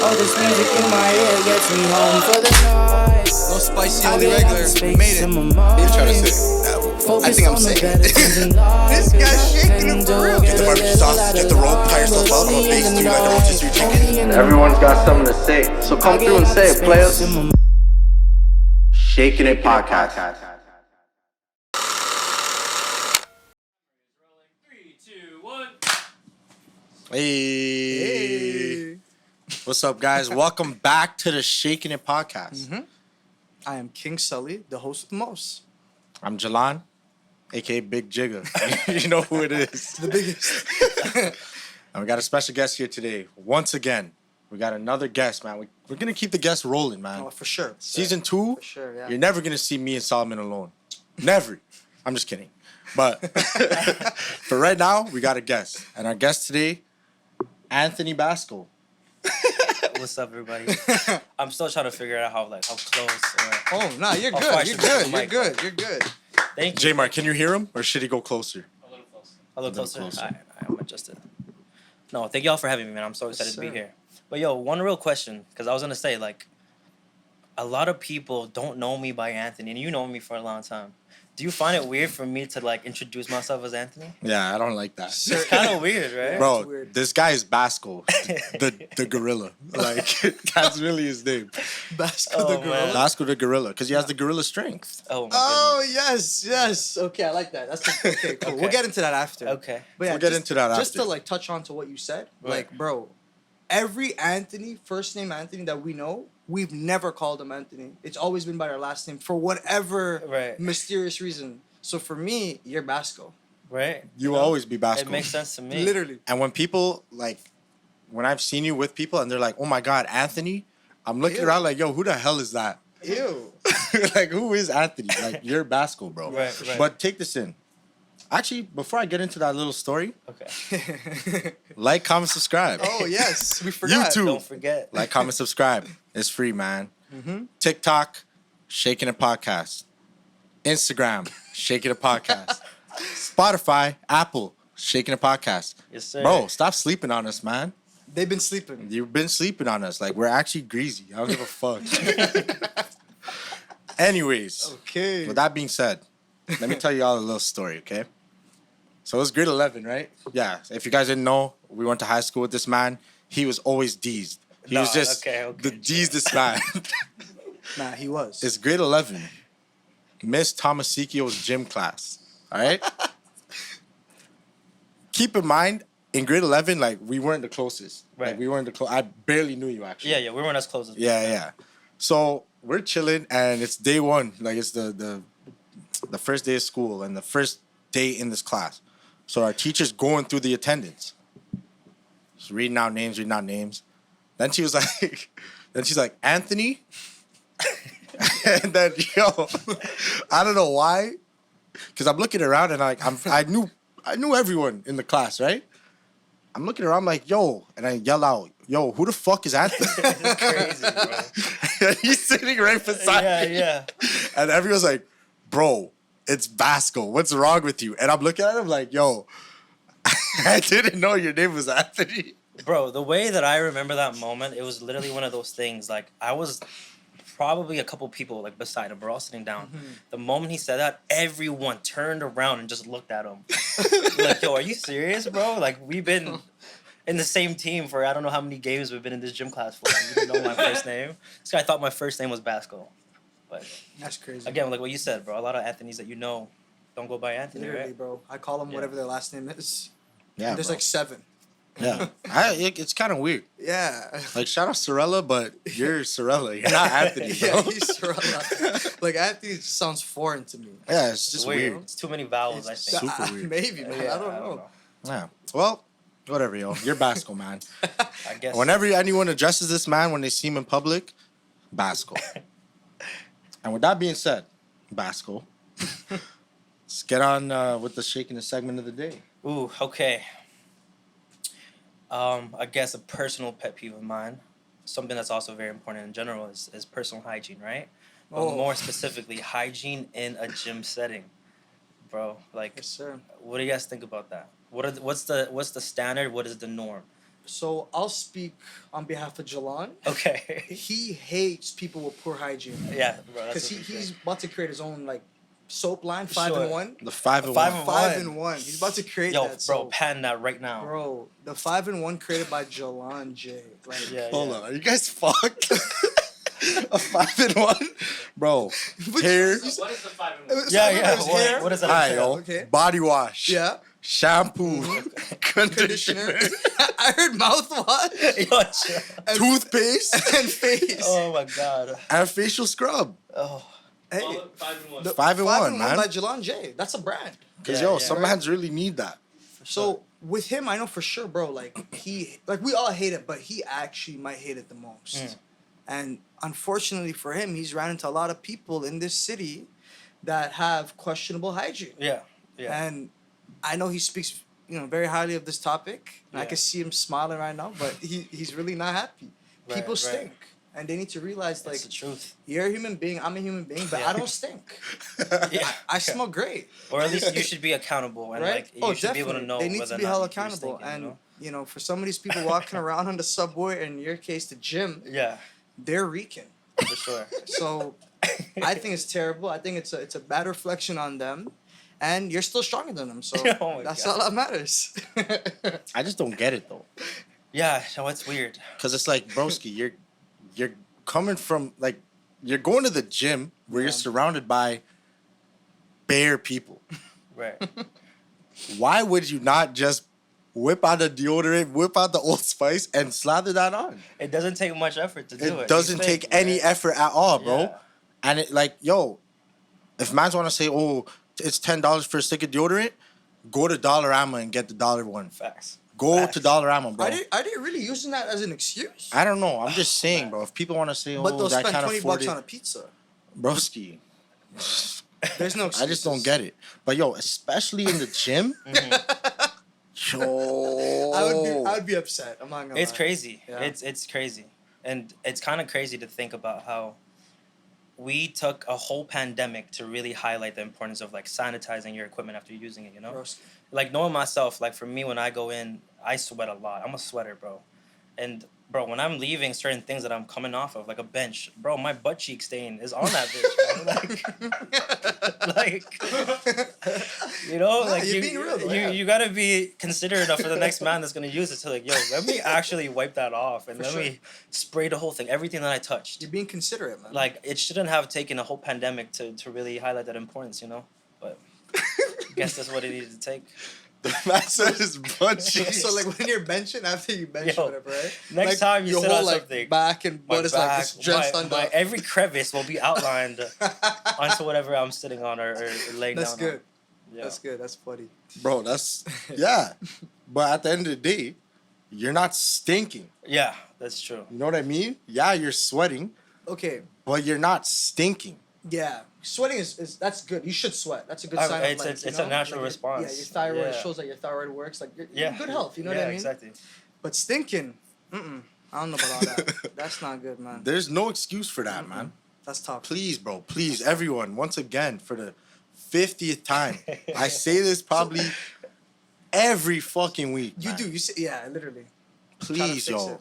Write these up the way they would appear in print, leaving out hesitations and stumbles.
All this music in my ear gets me home for the night. No spicy, only regular. We made it. You're trying to say I think I'm sick. This guy's shaking him for real. Get the barbecue sauce, get the roll, tie yourself up. I'm a base dude, I don't rotisserie chicken. Everyone's got something to say, so come through and say it, players. Shaking It Podcast. 3, 2, 1. Hey. What's up, guys? Welcome back to the Shakin' It Podcast. I am King Sully, the host with the most. I'm Gilleon, a.k.a. Big Jigga. You know who it is. The biggest. And we got a special guest here today. Once again, we got another guest, man. We're going to keep the gusts rolling, man. Oh, for sure. Season 2, For sure, yeah. you're never going to see me and Solomon alone. Never. I'm just kidding. But for right now, we got a guest. And our guest today, Anthony Basco. What's up, everybody? I'm still trying to figure out how close. Oh, nah, you're How good. far You're should we good. put the You're mic? good. You're good. Thank you. J-Mark, can you hear him? Or should he go closer? A little closer. closer. All right, I'm adjusted. No, thank y'all for having me, man. I'm so excited to be sir. here. But yo, one real question, because I was gonna say a lot of people don't know me by Anthony, and you know me for a long time. Do you find it weird for me to introduce myself as Anthony? Yeah, I don't like that. It's kind of weird, right? Bro, It's weird. this guy is Basco, the gorilla. That's really his name. Basco Oh, the man. gorilla. Basco the gorilla, because he has the gorilla strength. Oh my Oh, yes. Okay, I like that. That's okay, cool. Okay. We'll get into that after. goodness. Okay. But yeah, We'll get into that Just after. to touch on to what you said, Right. bro, every Anthony, first name Anthony that we know, we've never called him Anthony. It's always been by our last name for whatever Right. mysterious reason. So for me, you're Basco. Right. You will always be Basco. It makes sense to me. Literally. And when people, when I've seen you with people and they're like, oh my God, Anthony, I'm looking Ew. around like, yo, who the hell is that? Ew. Who is Anthony? You're Basco, bro. Right. But take this in. Actually, before I get into that little story, Okay. like, comment, subscribe. Oh, yes. We forgot. too. Don't forget. Like, comment, subscribe. It's free, man. Mm-hmm. TikTok, Shakin' It Podcast. Instagram, Shakin' It Podcast. Spotify, Apple, Shakin' It Podcast. Yes, sir. Bro, stop sleeping on us, man. They've been sleeping. You've been sleeping on us. We're actually greasy. I don't give a fuck. Anyways, Okay. with that being said, let me tell you all a little story, okay? So it was grade 11, right? Yeah. If you guys didn't know, we went to high school with this man. He was always D's. He was just okay, the D's man. Nah, he was. It's grade 11. Miss Tomasikio's gym class. All right? Keep in mind, in grade 11, we weren't the closest. Right. We weren't the closest. I barely knew you, actually. Yeah, we weren't as close as Yeah. So we're chilling, and it's day one. It's the first day of school and the first day in this class. So our teacher's going through the attendance. She's reading out names. Then she was she's like, Anthony? And then, I don't know why, because I'm looking around and I knew everyone in the class, right? I'm looking around like, yo, and I yell out, yo, who the fuck is Anthony? Crazy, bro. And he's sitting right beside me. Yeah. And everyone's like, bro, it's Basco. What's wrong with you? And I'm looking at him like, yo, I didn't know your name was Anthony. Bro, the way that I remember that moment, it was literally one of those things. I was probably a couple people beside him. We're all sitting down. Mm-hmm. The moment he said that, everyone turned around and just looked at him. Yo, are you serious, bro? We've been in the same team for I don't know how many games we've been in this gym class for. You didn't know my first name. This guy thought my first name was Basco. But That's crazy. again, like what you said, bro, a lot of Anthony's that you know don't go by Anthony, Literally, right? bro. I call them Yeah. whatever their last name is. Yeah, There's bro. 7. Yeah. It's kind of weird. Yeah. Shout out Sorella, but you're Sorella. You're not Anthony, bro. Yeah, he's Sorella. Anthony just sounds foreign to me. Yeah, it's just weird. It's too many vowels, I think. Super weird. Maybe, man. Yeah, I don't know. Yeah. Well, whatever, yo. You're Basco, man. I guess. Whenever anyone addresses this man when they see him in public, Basco. And with that being said, Basco, let's get on with the shaking the segment of the day. Ooh, okay. I guess a personal pet peeve of mine, something that's also very important in general, is personal hygiene, right? But Oh. more specifically, hygiene in a gym setting. Bro, Yes, sir. what do you guys think about that? What's the standard? What is the norm? So I'll speak on behalf of Gilleon. Okay. He hates people with poor hygiene. Yeah, bro. Because That's he's about to create his own like soap line, 5-in-1. The 5-in-1. 5-in-1. He's about to create Yo, that. bro, soap. pan that right now. Bro, the 5-in-1 created by Gilleon J. Like, Yeah, Hold yeah. on, are you guys fucked? A 5-in-1, bro. But Hair. you- What is the 5-in-1? it was- Yeah, it yeah. was hair, What is that? Alright, yo. Okay. Body wash. Yeah. Shampoo. Conditioner. Conditioner. I heard mouthwash Yo, chill. Toothpaste. and face. Oh my god. And facial scrub. Oh. Hey, All 5-in-1. the 5-in-1, man. by Gilleon J. That's a brand. Because, Yeah, yo, yeah. some mans really need that. So with him, I know for sure, bro. Like we all hate it, but he actually might hate it the most. Mm. And unfortunately for him, he's ran into a lot of people in this city that have questionable hygiene. Yeah. Yeah. And I know he speaks, very highly of this topic. And I Yeah. can see him smiling right now, but he's really not happy. Right, People right. stink, and they need to realize like That's the truth. you're a human being, I'm a human being, but Yeah. I don't stink. Yeah. I smell great. Or at least you should be accountable and Right? like you should be able to know They need whether to be or not held you're accountable. stinking, And you know? for some of these people walking around on the subway, in your case, the gym, Yeah, they're reeking. for sure. So I think it's terrible. I think it's a bad reflection on them. And you're still stronger than them. So Oh my that's God. all that matters. I just don't get it, though. Yeah, no, it's weird. Because it's like, broski, you're coming from, like, you're going to the gym where you're surrounded by bare people. Right. Why would you not just whip out the deodorant, whip out the Old Spice, and slather that on? It doesn't take much effort to do it. It doesn't You think, take any right? effort at all, bro. Yeah. And it, like, yo, if mans want to say, oh, it's $10 for a stick of deodorant, go to Dollarama and get the dollar one. Facts. Go Facts. to Dollarama, bro. Are they really using that as an excuse? I don't know. I'm just saying, bro. If people want to say, But oh, they'll that spend can't 20 afford bucks it, on a pizza. broski. There's no excuses. I just don't get it. But yo, especially in the gym, yo, I would be upset. I'm not gonna It's lie. crazy. Yeah. It's crazy, and it's kind of crazy to think about how we took a whole pandemic to really highlight the importance of like sanitizing your equipment after using it. You know, Gross. like knowing myself. Like for me, when I go in, I sweat a lot. I'm a sweater, bro, and. Bro, when I'm leaving certain things that I'm coming off of, like a bench, bro, my butt cheek stain is on that bitch, bro. Like, you're being real, though, you, yeah. you gotta be considerate enough for the next man that's gonna use it to like, yo, let me actually wipe that off and For let sure. me spray the whole thing, everything that I touched. You're being considerate, man. Like, it shouldn't have taken a whole pandemic to really highlight that importance, you know? But I guess that's what it needed to take. the man said his butt cheeks. So like when you're benching, after you bench Yo, whatever, right? next Like, time you your sit whole on like something, back and My butt is like back, it's dressed my, on my every crevice will be outlined onto whatever I'm sitting on or laying That's down good. on. Yeah. That's good. That's funny. Bro, that's yeah. But at the end of the day, you're not stinking. Yeah, that's true. You know what I mean? Yeah, you're sweating, Okay. but you're not stinking. Yeah. Sweating is that's good. You should sweat. That's a good sign. It's- of, like, it's- you it's a know, natural like, response. Yeah, your thyroid Yeah. shows that your thyroid works. Like you're Yeah. in good health. You know yeah, what I mean? exactly. But stinking, I don't know about all that. That's not good, man. There's no excuse for that, man. That's tough. Please, bro, please, everyone, once again, for the 50th time, I say this probably every fucking week. You man. do. You say, yeah, literally. Please, fix yo. it.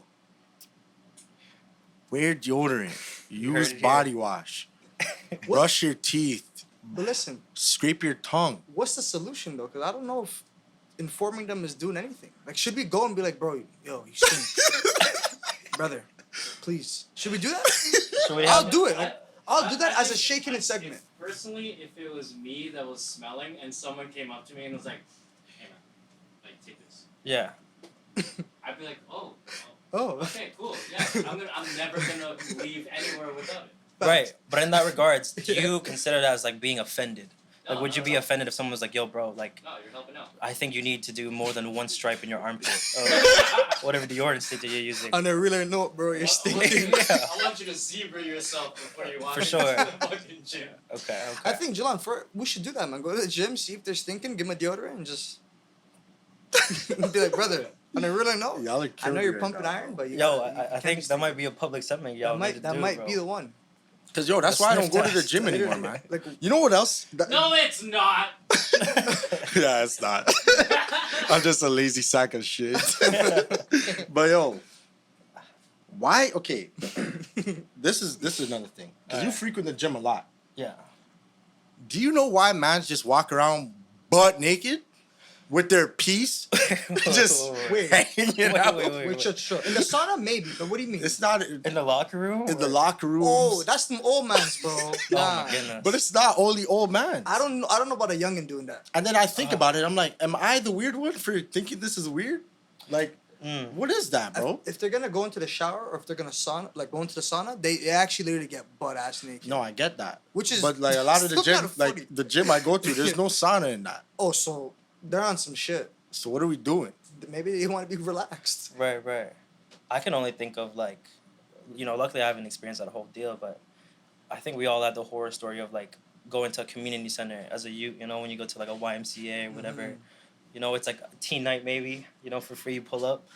Wear deodorant. heard Use it here. body wash. Brush your teeth. But listen, Scrape your tongue. what's the solution though? Because I don't know if informing them is doing anything. Like, should we go and be like, bro, yo, you stink, brother, please? Should we do that? So we I'll have, do it. Like, I'll do that I as a think- shaking it segment. Personally, if it was me that was smelling and someone came up to me and was like, "Hey man, like take this," yeah. I'd be like, "Oh, Oh, okay, cool. Yeah, I'm never gonna leave anywhere without it." Right. But in that regards, do Yeah. you consider that as like being offended? Like, No, would you no, be no. offended if someone was like, yo, bro, like, No, you're helping out. I think you need to do more than one stripe in your armpit or whatever deodorant stick that you're using? on a realer note, bro, you're stinking. Yeah. I want you to zebra yourself before you walk For into sure. the fucking gym. Okay. I think, Jelon, we should do that, man. Go to the gym, see if they're stinking, give them a deodorant, and just be like, brother, on a realer note, Y'all are I killing know me you're right pumping now, iron, but you Yo, gotta- you I can't think be that might stinking. be a public segment, y'all. That might be the one. Cause yo, that's The why I don't sniff go to the test. gym anymore, man. Like, You know what else? No, it's not. Yeah, it's not. I'm just a lazy sack of shit. But yo, why? Okay, this is another thing because you Alright. frequent the gym a lot. Yeah. Do you know why mans just walk around butt naked with their piece just Wait. hanging it out? Wait, sure. In the sauna, maybe, but what do you mean? It's not In the locker room? in the or- locker rooms. Oh, that's them old mans, bro. Oh Nah. my goodness. But it's not only old man. I don't know about a youngin doing that. And then I think about it. I'm like, am I the weird one for thinking this is weird? Like, what is that, bro? If they're gonna go into the shower or if they're gonna go into the sauna, they actually literally get butt ass naked. No, I get that. Which is but like a lot of the still gym, kinda funny. like the gym I go to, there's no sauna in that. Oh, so they're on some shit. So what are we doing? Maybe they want to be relaxed. Right, right. I can only think of like, luckily I haven't experienced that whole deal, but I think we all had the horror story of like going to a community center as a youth, when you go to like a YMCA or whatever, it's like a teen night maybe, for free, you pull up,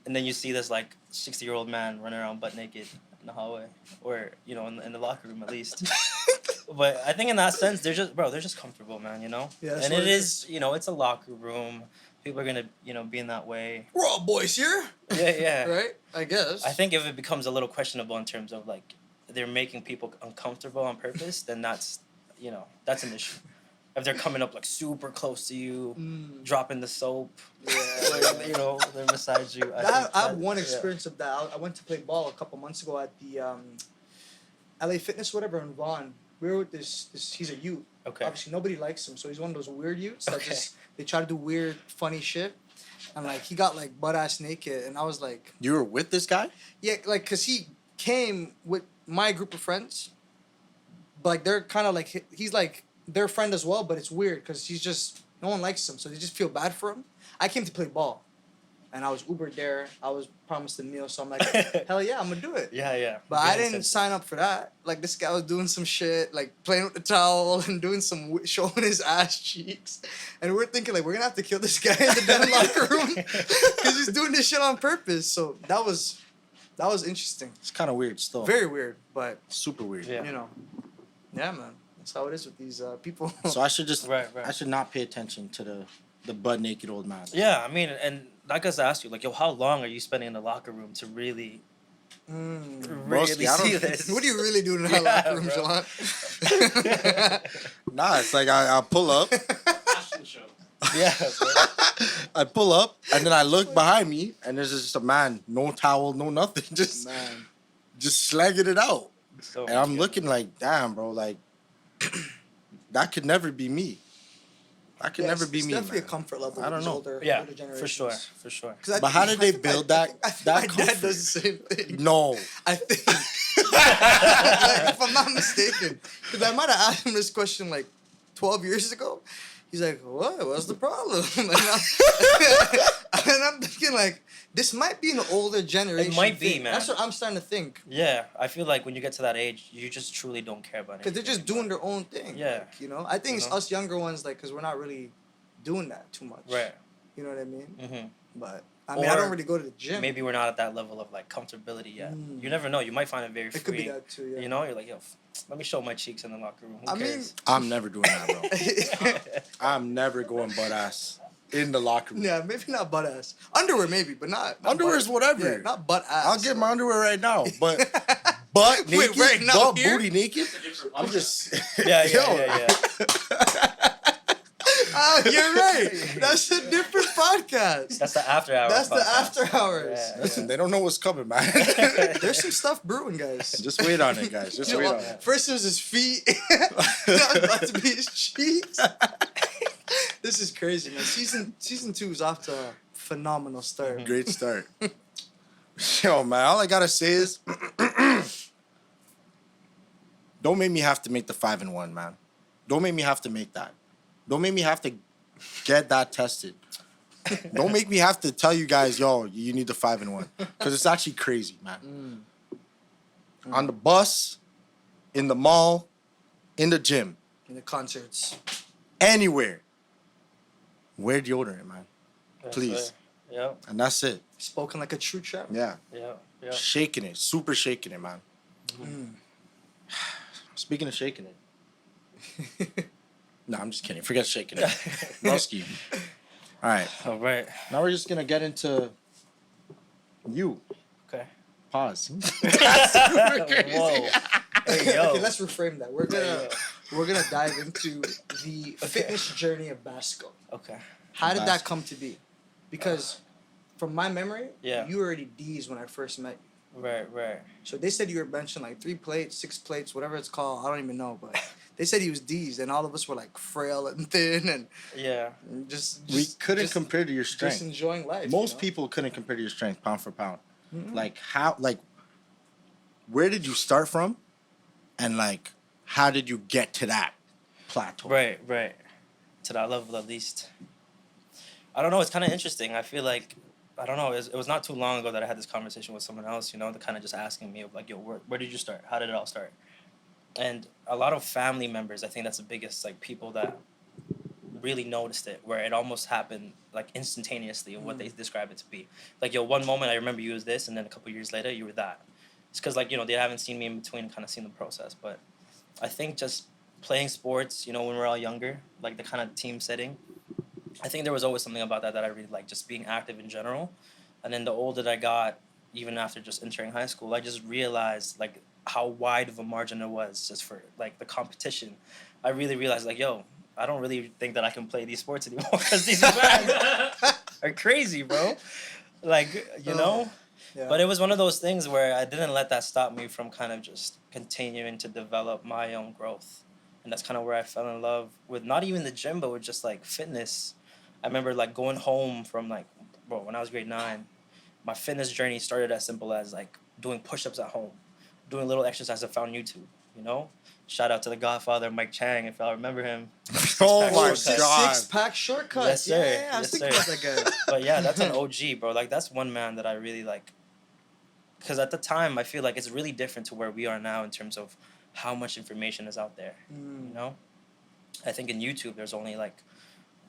and then you see this like 60-year-old man running around butt naked in the hallway or, in the locker room at least. But I think in that sense, they're just comfortable, man, Yeah, that's and what it it is, it's a locker room. People are gonna, be in that way. We're all boys here, Yeah, yeah. right? I guess. I think if it becomes a little questionable in terms of like they're making people uncomfortable on purpose, then that's an issue. If they're coming up like super close to you, dropping the soap, they're beside you. I have one experience of that. I went to play ball a couple months ago at the LA Fitness, whatever, in Vaughan. We were with this. He's a youth. Okay. Obviously, nobody likes him, so he's one of those weird youths that Okay. they try to do weird, funny shit. And like he got like butt ass naked, and I was like, You were with this guy? yeah, like cause he came with my group of friends, but like they're kind of like he's like their friend as well, but it's weird because he's just no one likes him, so they just feel bad for him. I came to play ball, and I was Ubered there. I was promised a meal, so I'm like, hell yeah, I'm gonna do it. Yeah, yeah. But I didn't sign up for that. Like this guy was doing some shit, like playing with the towel and doing some showing his ass cheeks, and we're thinking like we're gonna have to kill this guy in the damn locker room because he's doing this shit on purpose. So that was interesting. It's kind of weird still. Very weird, but Super weird. Yeah. yeah, man. That's how it is with these people. So I should just Right. I should not pay attention to the butt naked old man. Yeah, I mean, and like I asked you, like, how long are you spending in the locker room to really Broski, I see don't- this? What are you really doing in that Yeah, locker room, bro. Jalon? Nah, it's like I pull up, Fashion show. Yeah, bro. I pull up, and then I look behind me, and there's just a man, no towel, no nothing, just slanging it out. So And I'm cute. looking like, damn, bro, like that could never be me. That could never be it's me. definitely Man. a comfort level. I don't with know. Older, Yeah, older generations. for sure, for sure. 'Cause I But think- how did they I think build I that- think that my dad comfort? does the same thing. No. I think, like, if I'm not mistaken, because I might have asked him this question like 12 years ago. He's like, "What? What's the problem?" And I'm thinking like, this might be an older generation. might be, thing. man. That's what I'm starting to think. Yeah, I feel like when you get to that age, you just truly don't care about it. Because they're just doing their own thing. Yeah. Like, I think it's You know? us younger ones, like, because we're not really doing that too much. Right. You know what I mean? Mm-hmm. But I mean, I Or don't really go to the gym. Maybe we're not at that level of like comfortability yet. You never know. You might find it very It could be free. that too. Yeah. You're like, let me show my cheeks in the locker room. Who I mean, cares? I'm never doing that, bro. I'm never going butt ass in the locker room. Yeah, maybe not butt ass. Underwear maybe, but not Underwear's butt- whatever. Yeah, not butt ass. I'll get my underwear right now, but butt Wait, naked, right now butt here? booty naked. Different I'm just Yeah, Yo. yeah. Oh, you're right. That's a different podcast. That's the after hours. That's the podcast. after hours. Yeah. Listen, they don't know what's coming, man. There's some stuff brewing, guys. Just wait on it, guys. Just You know wait what? on it. First it was his feet. Now it's about to be his cheeks. This is crazy, man. Season 2 is off to a phenomenal start. Great start. Yo, man, all I gotta say is don't make me have to make the 5-1, man. Don't make me have to make that. Don't make me have to get that tested. Don't make me have to tell you guys, yo, you need the 5-1. Because it's actually crazy, man. On the bus, in the mall, in the gym, In the concerts. anywhere. Wear deodorant, man. That's Please. right. Yep, And that's it. Spoken like a true trap. Yeah. yep. Shaking it. Super shaking it, man. Speaking of shaking it. No, I'm just kidding. Forget shaking it. Broski. All right. All right. Now we're just going to get into You. Okay. Pause. Whoa. Hey, yo. Okay, let's reframe that. We're gonna dive into the fitness journey of Basco. Okay. How did that Basco. come to be? Because from my memory, Yeah. you were already D's when I first met you. Right. So they said you were benching like 3 plates, 6 plates, whatever it's called. I don't even know, but they said he was D's, and all of us were like frail and thin and Yeah. just We couldn't just, compare to your just strength. enjoying life. Most you know? people couldn't compare to your strength pound for pound. Mhm. Like how where did you start from? And like how did you get to that plateau? Right. To that level, at least. I don't know. It's kind of interesting. I feel like, I don't know. It was not too long ago that I had this conversation with someone else, you know, that kind of just asking me of like, yo, where did you start? How did it all start? And a lot of family members, I think that's the biggest, like, people that really noticed it, where it almost happened like instantaneously of what they describe it to be. Like, yo, one moment I remember you as this, and then a couple years later you were that. It's because, like, you know, they haven't seen me in between and kind of seen the process. But I think just playing sports, you know, when we're all younger, like the kind of team setting, I think there was always something about that I really liked, just being active in general. And then the older that I got, even after just entering high school, I just realized like how wide of a margin there was just for like the competition. I really realized like, yo, I don't really think that I can play these sports anymore because these guys are crazy, bro. Like, you know? Yeah. But it was one of those things where I didn't let that stop me from kind of just continuing to develop my own growth. And that's kind of where I fell in love with not even the gym, but with just like fitness. I remember like going home from like, bro, when I was grade 9, my fitness journey started as simple as like doing push-ups at home, doing little exercises I found on YouTube, you know? Shout out to the Godfather, Mike Chang, if y'all remember him. Oh my Shortcuts. God. 6-pack shortcuts. Yes, sir. Yeah, I was Yes, thinking sir. about that guy. But yeah, that's an OG, bro. Like, that's one man that I really like. Because at the time, I feel like it's really different to where we are now in terms of how much information is out there, you know? I think in YouTube, there's only like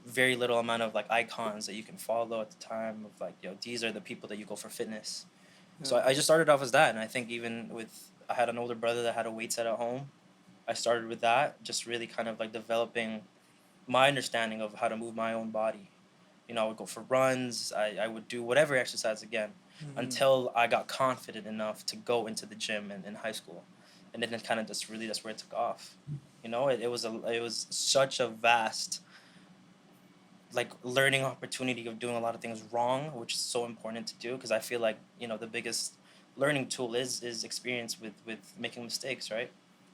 very little amount of like icons that you can follow at the time of like, yo, these are the people that you go for fitness. So I just started off as that. And I think even with, I had an older brother that had a weight set at home. I started with that, just really kind of like developing my understanding of how to move my own body. You know, I would go for runs. I would do whatever exercise again until I got confident enough to go into the gym in high school. And then it kind of just really, that's where it took off. You know, it was such a vast like learning opportunity of doing a lot of things wrong, which is so important to do, because I feel like, you know, the biggest learning tool is experience with making mistakes, right?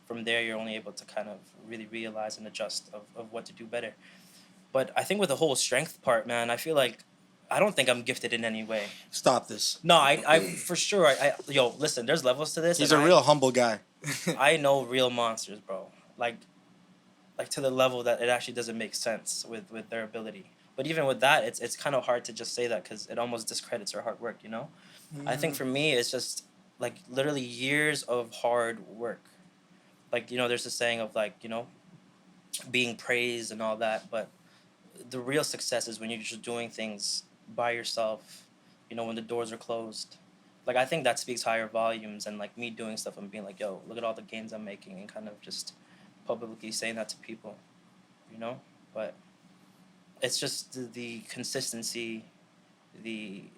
From there, you're only able to kind of really realize and adjust of what to do better. But I think with the whole strength part, man, I feel like I don't think I'm gifted in any way. Stop this. No, I for sure, yo, listen, there's levels to this. He's and a real humble guy. I know real monsters, bro. Like to the level that it actually doesn't make sense with their ability. But even with that, it's kind of hard to just say that because it almost discredits their hard work, you know? I think for me, it's just like literally years of hard work. Like, you know, there's this saying of like, you know, being praised and all that, but the real success is when you're just doing things by yourself, you know, when the doors are closed. Like, I think that speaks higher volumes than like me doing stuff and being like, yo, look at all the gains I'm making, and kind of just publicly saying that to people, you know? But it's just the consistency, you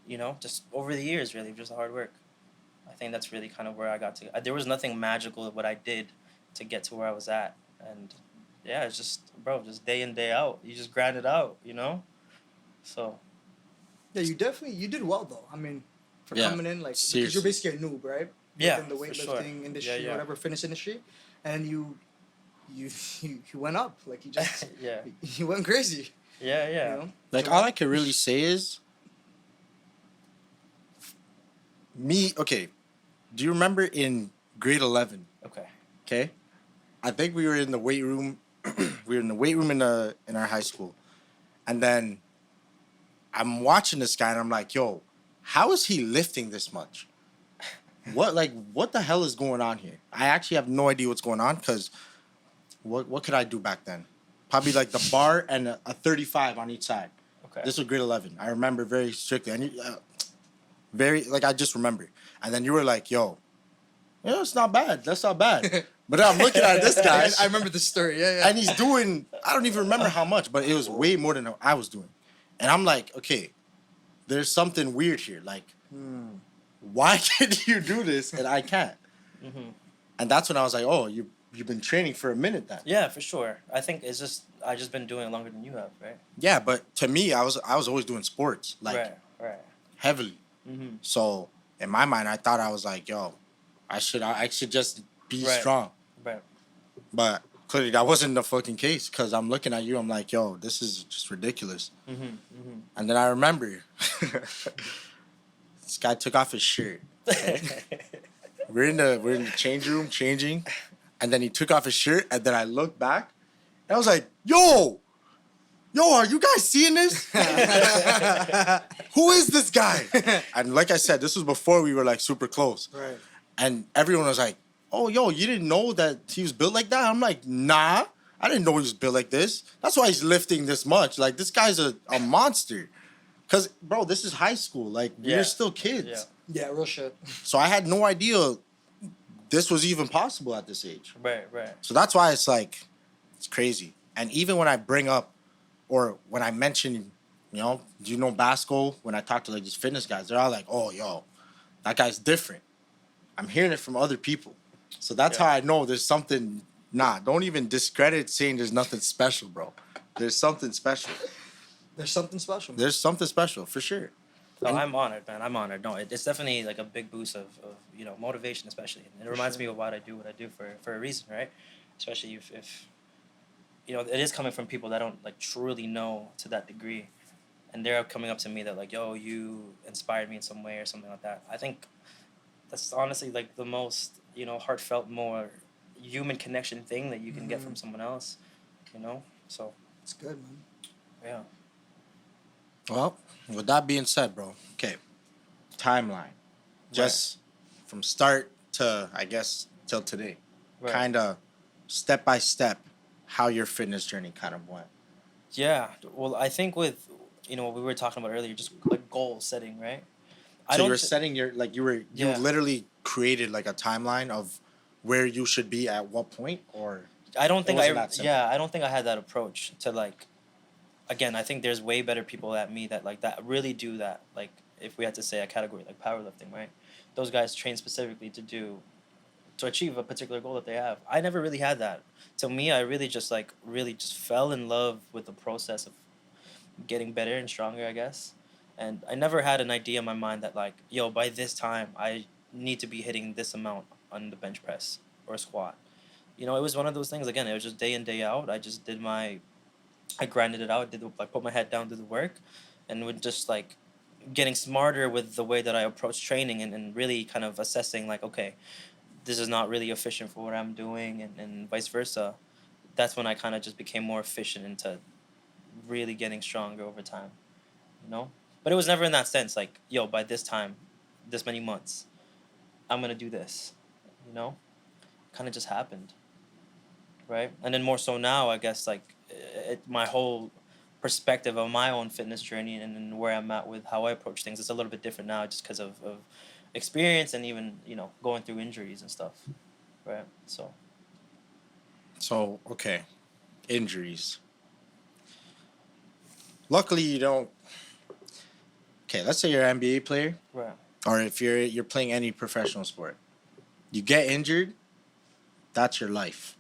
know, just over the years, really, just hard work. I think that's really kind of where I got to. There was nothing magical of what I did to get to where I was at. And yeah, it's just, bro, just day in, day out. You just grind it out, you know? So. Yeah, you did well though. I mean, for Yeah, coming in, like, because seriously. you're basically a noob, right? Yeah, Within the for sure. weightlifting industry, Yeah. whatever fitness industry, and you went up, like you just Yeah. you went crazy. Yeah. You know? Like, all I can really say is okay, do you remember in grade 11, Okay. okay? I think we were in the weight room. We were in the weight room in our high school. And then I'm watching this guy and I'm like, yo, how is he lifting this much? What the hell is going on here? I actually have no idea what's going on because what could I do back then? Probably like the bar and a 35 on each side. Okay. This was grade 11. I remember very strictly. And I just remember. And then you were like, yo, it's not bad. That's not bad. But I'm looking at this guy. I remember the story. Yeah. And he's doing, I don't even remember how much, but it was way more than I was doing. And I'm like, okay, there's something weird here. Like, Why can you do this and I can't? Mm-hmm. And that's when I was like, oh, you've been training for a minute then. Yeah, for sure. I think it's just I just been doing it longer than you have, right? Yeah, but to me, I was always doing sports like Right. heavily. Mm-hmm. So in my mind, I thought I was like, yo, I should just be Right. strong. Right. But clearly that wasn't the fucking case because I'm looking at you. I'm like, yo, this is just ridiculous. Mm-hmm. Mm-hmm. And then I remember this guy took off his shirt. We're in the change room changing, and then he took off his shirt, and then I looked back, and I was like, yo, are you guys seeing this? Who is this guy? And like I said, this was before we were like super close. Right. And everyone was like, oh, yo, you didn't know that he was built like that? I'm like, nah, I didn't know he was built like this. That's why he's lifting this much. Like, this guy's a monster. Because, bro, this is high school. Like, Yeah. we're still kids. Yeah. Yeah, real shit. So I had no idea this was even possible at this age. Right. So that's why it's like, it's crazy. And even when I bring up, or when I mention, do you know Basco? When I talk to like these fitness guys, they're all like, oh, yo, that guy's different. I'm hearing it from other people. So that's how I know there's something. Nah, don't even discredit saying there's nothing special, bro. There's something special. There's something special. There's something special for sure. No, I'm honored, man. I'm honored. No, it's definitely like a big boost of motivation, especially. And it reminds me of what I do for a reason, right? Especially if it is coming from people that don't like truly know to that degree, and they're coming up to me that like, yo, you inspired me in some way or something like that. I think that's honestly like the most heartfelt, more human connection thing that you can get from someone else, So It's good, man. yeah. Well, with that being said, bro, okay, timeline. Just from start to, I guess, till today. Right. Kind of step by step how your fitness journey kind of went. Yeah. Well, I think with, what we were talking about earlier, just like goal setting, right? So you were setting you Yeah. literally created like a timeline of where you should be at what point, or I don't think wasn't that simple? I don't think I had that approach to like, again, I think there's way better people at me that like that really do that. Like if we had to say a category like powerlifting, right? Those guys train specifically to achieve a particular goal that they have. I never really had that. To me, I really just fell in love with the process of getting better and stronger, I guess. And I never had an idea in my mind that like, yo, by this time I need to be hitting this amount on the bench press or squat. It was one of those things. Again, it was just day in, day out. I just I grinded it out. I put my head down, did the work, and would just like getting smarter with the way that I approach training and really kind of assessing like, okay, this is not really efficient for what I'm doing, and vice versa. That's when I kind of just became more efficient into really getting stronger over time, But it was never in that sense like, yo, by this time, this many months, I'm going to do this, Kind of just happened, right? And then more so now, I guess, like, my whole perspective of my own fitness journey and where I'm at with how I approach things is a little bit different now just because of experience and even, going through injuries and stuff, right? So, okay, injuries. Luckily, you don't. Okay, let's say you're an NBA player, Right. or if you're playing any professional sport. You get injured, that's your life.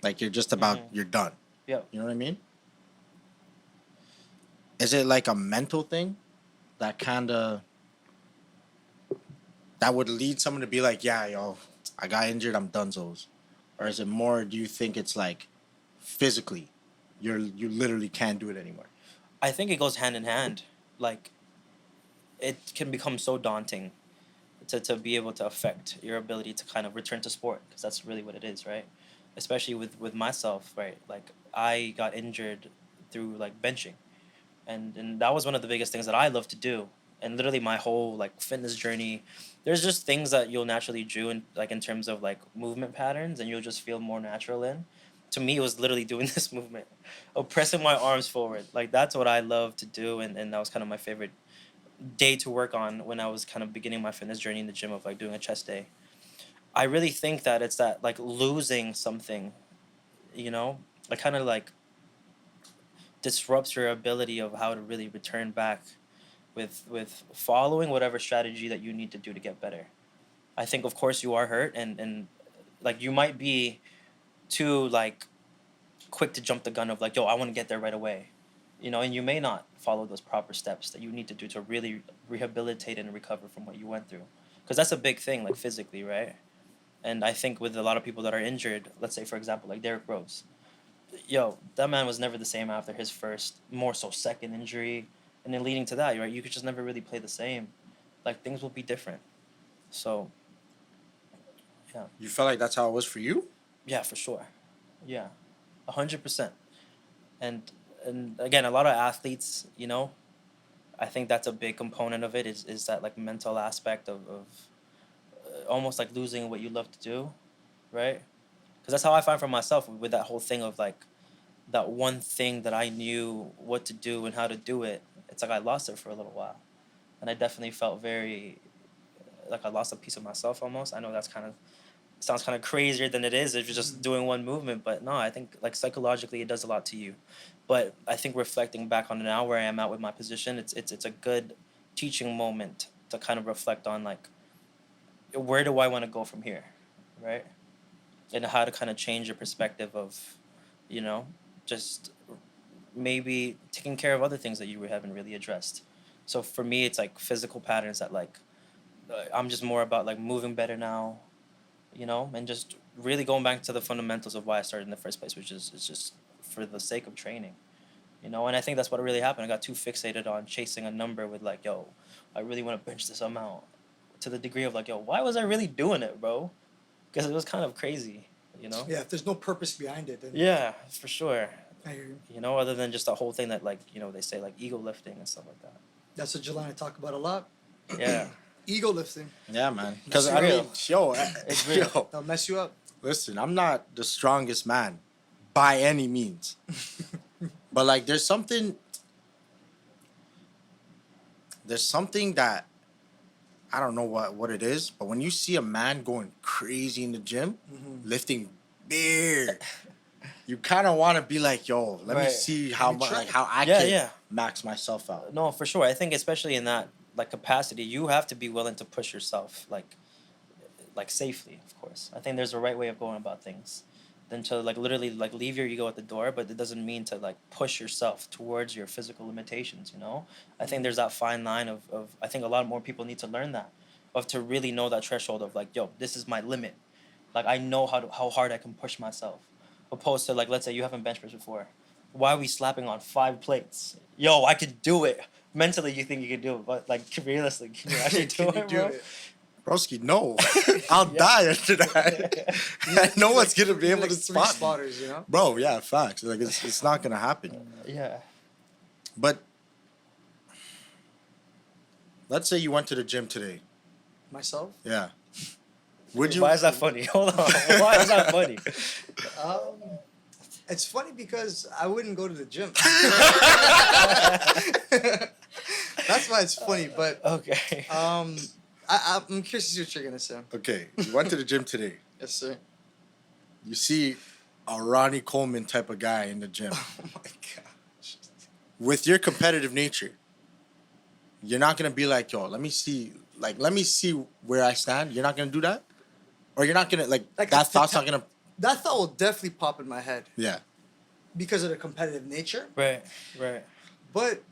Like you're just about you're done. Yeah. You know what I mean? Is it like a mental thing that would lead someone to be like, yeah, yo, I got injured, I'm donezo's? Or is it more, do you think it's like physically, you literally can't do it anymore? I think it goes hand in hand. Like, it can become so daunting to be able to affect your ability to kind of return to sport, because that's really what it is, right? Especially with myself, right? Like, I got injured through, like, benching. And that was one of the biggest things that I love to do. And literally my whole, like, fitness journey, there's just things that you'll naturally do in terms of, like, movement patterns, and you'll just feel more natural in. To me, it was literally doing this movement of pressing my arms forward. Like, that's what I love to do, and that was kind of my favorite day to work on when I was kind of beginning my fitness journey in the gym of, like, doing a chest day. I really think that it's that, like, losing something, like, kind of, like, disrupts your ability of how to really return back with following whatever strategy that you need to do to get better. I think of course you are hurt and like you might be too like quick to jump the gun of like, yo, I want to get there right away. You know, and you may not follow those proper steps that you need to do to really rehabilitate and recover from what you went through. Because that's a big thing, like physically, right? And I think with a lot of people that are injured, let's say, for example, like Derrick Rose, yo, that man was never the same after his first, more so second injury. And then leading to that, right, you could just never really play the same. Like, things will be different. So, yeah. You felt like that's how it was for you? Yeah, for sure. Yeah, 100%. And again, a lot of athletes, you know, I think that's a big component of it is that like mental aspect of almost like losing what you love to do, right? Because that's how I find for myself with that whole thing of like that one thing that I knew what to do and how to do it. It's like I lost it for a little while, and I definitely felt very like I lost a piece of myself almost. I know that's kind of sounds kind of crazier than it is if you're just doing one movement, but no, I think like psychologically it does a lot to you. But I think reflecting back on now where I am at with my position, it's a good teaching moment to kind of reflect on like where do I want to go from here, right? And how to kind of change your perspective of, you know, just maybe taking care of other things that you haven't really addressed. So for me, it's like physical patterns that like I'm just more about like moving better now, you know, and just really going back to the fundamentals of why I started in the first place, which is just for the sake of training, you know. And I think that's what really happened. I got too fixated on chasing a number with like, yo, I really want to bench this amount, to the degree of like, yo, why was I really doing it, bro? Because it was kind of crazy, you know. Yeah, if there's no purpose behind it, then Yeah, for sure. I hear you. You know, other than just the whole thing that like, you know, they say like ego lifting and stuff like that. That's what Gilleon talk about a lot. Yeah. Ego lifting. Yeah, man. Because It's I mean, real. yo, It's real. yo, They'll mess you up. listen, I'm not the strongest man by any means. But like there's something that I don't know what it is, but when you see a man going crazy in the gym, lifting big, you kind of want to be like, yo, let me Right. see how much, try. like how I Yeah, can yeah. max myself out. No, for sure. I think especially in that like capacity, you have to be willing to push yourself like safely, of course. I think there's a right way of going about things than to like literally like leave your ego at the door, but it doesn't mean to like push yourself towards your physical limitations, you know? I think there's that fine line of I think a lot more people need to learn that, of to really know that threshold of like, yo, this is my limit. Like I know how hard I can push myself. Opposed to like, let's say you haven't bench pressed before. Why are we slapping on 5 plates? Yo, I could do it. Mentally, you think you could do it, but like realistically, can you actually do Can you it, do bro? it? Broski, no. I'll die after that. No one's going to be able Like to three spot me. spotters, you know? Bro, yeah, facts. Like it's not going to happen. Yeah. But let's say you went to the gym today. Myself? Yeah. Would you? Why is that funny? Hold on. Why is that funny? It's funny because I wouldn't go to the gym. That's why it's funny, but Okay. I'm curious to see what you're gonna say. Okay, you went to the gym today. Yes, sir. You see a Ronnie Coleman type of guy in the gym. Oh my gosh. With your competitive nature, you're not gonna be like, yo, let me see where I stand. You're not gonna do that? Or you're not gonna Like, that thought's not gonna That thought will definitely pop in my head yeah. because of the competitive nature. Right. But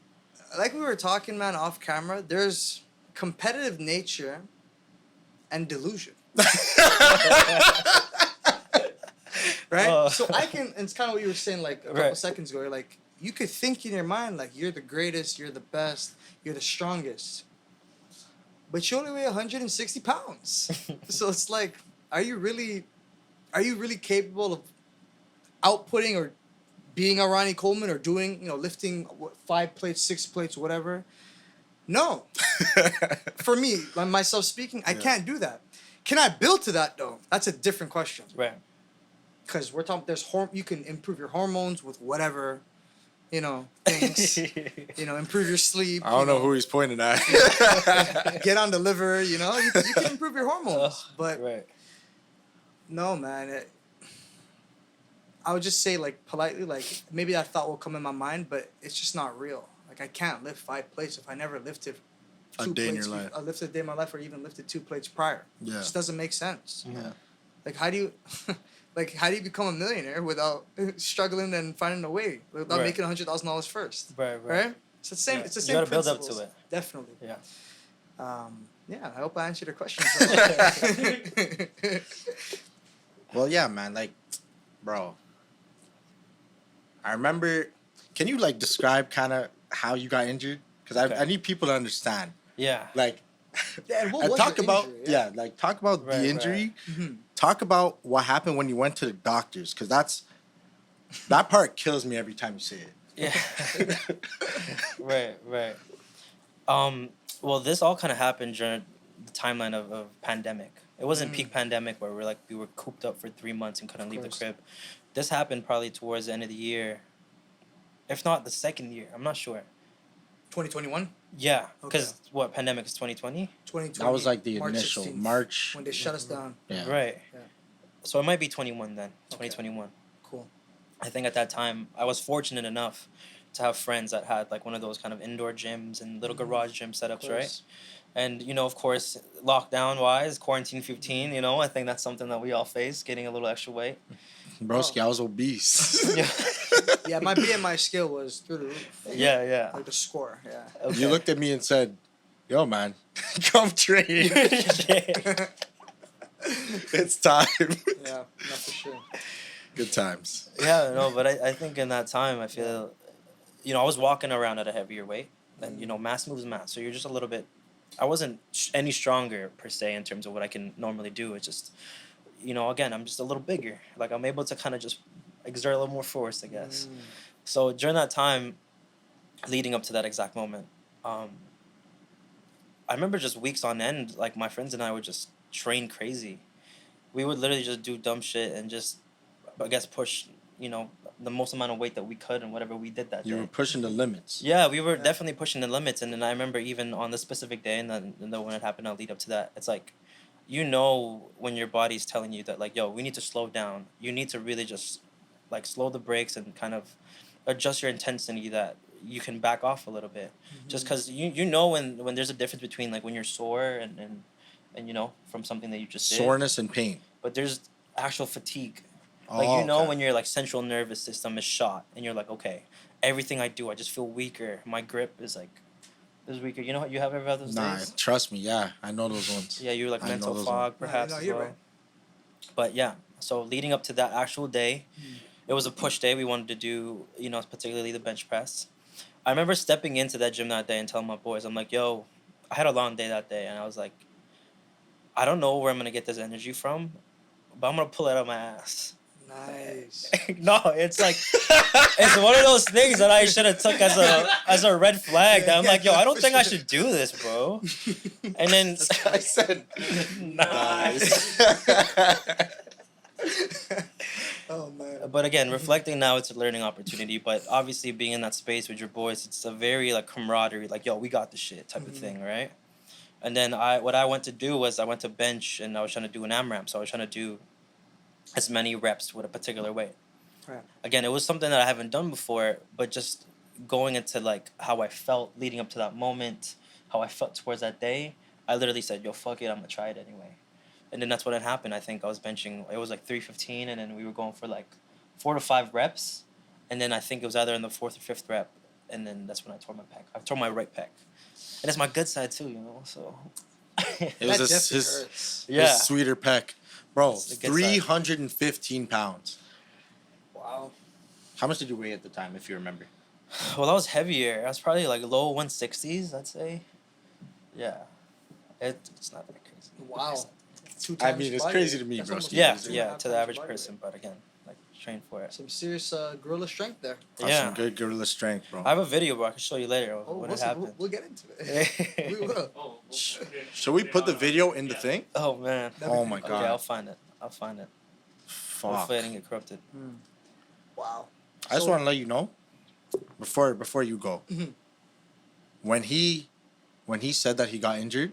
like we were talking, man, off camera, there's competitive nature and delusion. Right? Oh. So I can, and it's kind of what you were saying like a couple Right. seconds ago. You're like, you could think in your mind like you're the greatest, you're the best, you're the strongest. But you only weigh 160 pounds. So it's like, are you really capable of outputting or being a Ronnie Coleman or doing, lifting 5 plates, 6 plates, whatever? No. For me, like myself speaking, I can't do that. Can I build to that though? That's a different question. Right. Because we're talking, you can improve your hormones with whatever, things. Improve your sleep. I don't know who he's pointing at. Get on the liver. You can improve your hormones. But Right. no, man. I would just say, like, politely, like, maybe that thought will come in my mind, but it's just not real. Like I can't lift 5 plates if I never lifted A 2 day in plates. your life. I lifted a day in my life, or even lifted 2 plates prior. Yeah. It just doesn't make sense. Yeah. Like how do you, like how do you become a millionaire without struggling and finding a way, without Right. making $100,000 first? Right. Right? It's the same. Yeah. It's the You same. gotta build up principles. to it. Definitely. Yeah. Yeah. I hope I answered your question. Well, yeah, man. Like, bro, I remember. Can you like describe kind of how you got injured? Because Okay. I need people to understand. Yeah. Like, Yeah, and what and was talk your about injury? like talk about Right, the injury. Mhm. Talk about what happened when you went to the doctors, because that part kills me every time you say it. Yeah. Right. Well, this all kind of happened during the timeline of pandemic. It wasn't peak pandemic where we were cooped up for 3 months and couldn't leave the course. crib. This happened probably towards the end of the year, if not the second year. I'm not sure. 2021, Yeah, because what pandemic is 2020? 2020. That was like the March initial 16th, March. when they shut us down. Yeah. Right. Yeah. So it might be 21 then. 2021. Cool. I think at that time I was fortunate enough to have friends that had like one of those kind of indoor gyms and little garage gym setups, right? And of course, lockdown wise, quarantine 15, I think that's something that we all face, getting a little extra weight. Broski, I was obese. Yeah. Yeah, my BMI scale was through the roof. Yeah. Like the score. Yeah. Okay. You looked at me and said, "Yo, man, come train. Yeah. It's time." Yeah. No, for sure. Good times. Yeah, no, but I think in that time, I feel, I was walking around at a heavier weight. And, mass moves mass. So you're just a little bit, I wasn't any stronger per se in terms of what I can normally do. It's just, again, I'm just a little bigger. Like I'm able to kind of just exert a little more force, I guess. So during that time, leading up to that exact moment, I remember just weeks on end, like my friends and I would just train crazy. We would literally just do dumb shit and just, I guess, push, the most amount of weight that we could and whatever we did that day. You were pushing the limits. Yeah, we were definitely pushing the limits. And then I remember even on the specific day and then when it happened, I'll lead up to that. It's like, when your body's telling you that, like, yo, we need to slow down. You need to really just, like, slow the brakes and kind of adjust your intensity that you can back off a little bit. Just because when there's a difference between, like, when you're sore and from something that you just did. Soreness and pain. But there's actual fatigue. Oh, Like, okay. when your, like, central nervous system is shot and you're like, okay, everything I do, I just feel weaker. My grip is weaker. You have ever had those days? Trust me. Yeah, I know those ones. Yeah, you're like I know mental those fog, ones. perhaps. No, as you're well. right. But yeah, so leading up to that actual day, it was a push day. We wanted to do, particularly the bench press. I remember stepping into that gym that day and telling my boys, I'm like, yo, I had a long day that day. And I was like, I don't know where I'm going to get this energy from, but I'm going to pull it out of my ass. Nice. No, it's like, it's one of those things that I should have took as a red flag. That I'm like, yo, I don't think I should do this, bro. And then I said, nice. Oh man. But again, reflecting now, it's a learning opportunity. But obviously, being in that space with your boys, it's a very like camaraderie, like, yo, we got the shit type of thing, right? And then what I went to do was I went to bench and I was trying to do an AMRAP. So I was trying to do as many reps with a particular weight. Right. Again, it was something that I haven't done before, but just going into like how I felt leading up to that moment, how I felt towards that day, I literally said, yo, fuck it, I'm gonna try it anyway. And then that's what had happened. I think I was benching, it was like 315, and then we were going for like 4 to 5 reps. And then I think it was either in the 4th or 5th rep. And then that's when I tore my pec. I tore my right pec. And it's my good side too, so. It That was definitely his hurts. Yeah. sweeter pec. Bro, It's the good side. 315 pounds. Wow. How much did you weigh at the time, if you remember? Well, I was heavier. I was probably like low 160s, I'd say. Yeah. It's not that crazy. Wow. 2 I times mean, it's body crazy weight. to me, That's bro. almost Yeah, 2.5 yeah, to the times average body weight. person, but again, like, train for it. Some serious gorilla strength there. That's Yeah. some good gorilla strength, bro. I have a video, bro. I can show you later Oh, when we'll, it happened. we'll get into it. We will. Oh, Should we put the video in the thing? Oh, man. Oh my Okay, god. I'll find it. Fuck. Hopefully I didn't get corrupted. Wow. I just So- want to let you know, before you go, when he said that he got injured,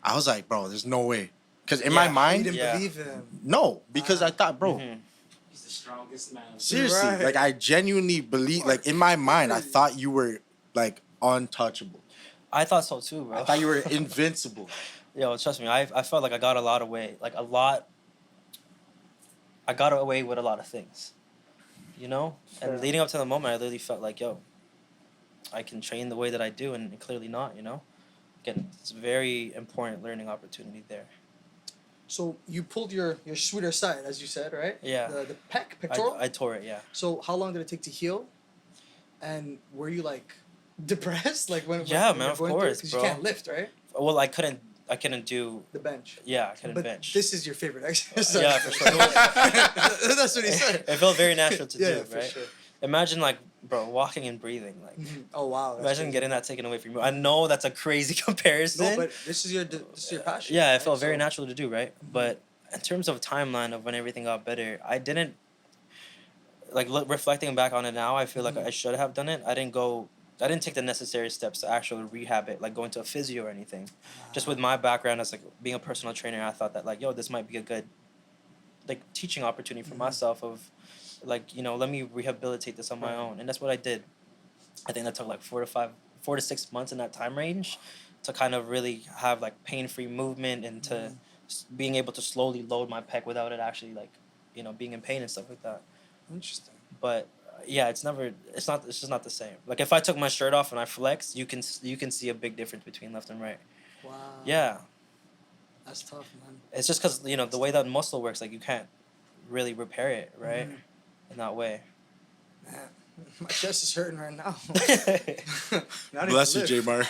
I was like, bro, there's no way. Because in my Yeah. You mind, didn't Yeah. believe him. no, because I thought, bro, Mhm. he's the strongest man. seriously, Right. like I genuinely believe, like in my mind, I thought you were like untouchable. I thought so too, bro. I thought you were invincible. Yo, trust me, I felt like I got a lot away. Like a lot. I got away with a lot of things. You know? Fair. And leading up to the moment, I literally felt like, yo, I can train the way that I do, and clearly not, you know? Again, it's a very important learning opportunity there. So you pulled your sweeter side, as you said, right? Yeah. The pectoral. I tore it, yeah. So how long did it take to heal? And were you like depressed, like when? Yeah, when man, you're of going through it? course, 'Cause bro. you can't lift, right? Well, I couldn't do, The bench. yeah, I couldn't But bench. this is your favorite exercise. Yeah, for sure. That's what he said. It felt very natural to Yeah, do, for right? sure. Imagine, like, bro, walking and breathing, like, Oh wow. that's imagine crazy. getting that taken away from you. I know that's a crazy comparison. No, but this is your passion. Yeah, it right? felt very So- natural to do, right? But in terms of timeline of when everything got better, I didn't reflecting back on it now. I feel like I should have done it. I didn't take the necessary steps to actually rehab it, like going to a physio or anything. Just with my background as like being a personal trainer, I thought that like, yo, this might be a good like teaching opportunity for myself of like, you know, let me rehabilitate this on my own. And that's what I did. I think that took like 4 to 6 months in that time range to kind of really have like pain-free movement and to being able to slowly load my pec without it actually like, you know, being in pain and stuff like that. Interesting. But yeah, it's just not the same. Like if I took my shirt off and I flex, you can see a big difference between left and right. Wow. Yeah, That's tough, man. it's just because, you know, the way that muscle works, like you can't really repair it, right? In that way. Man, my chest is hurting right now. Not even Bless you, lift. J Mar.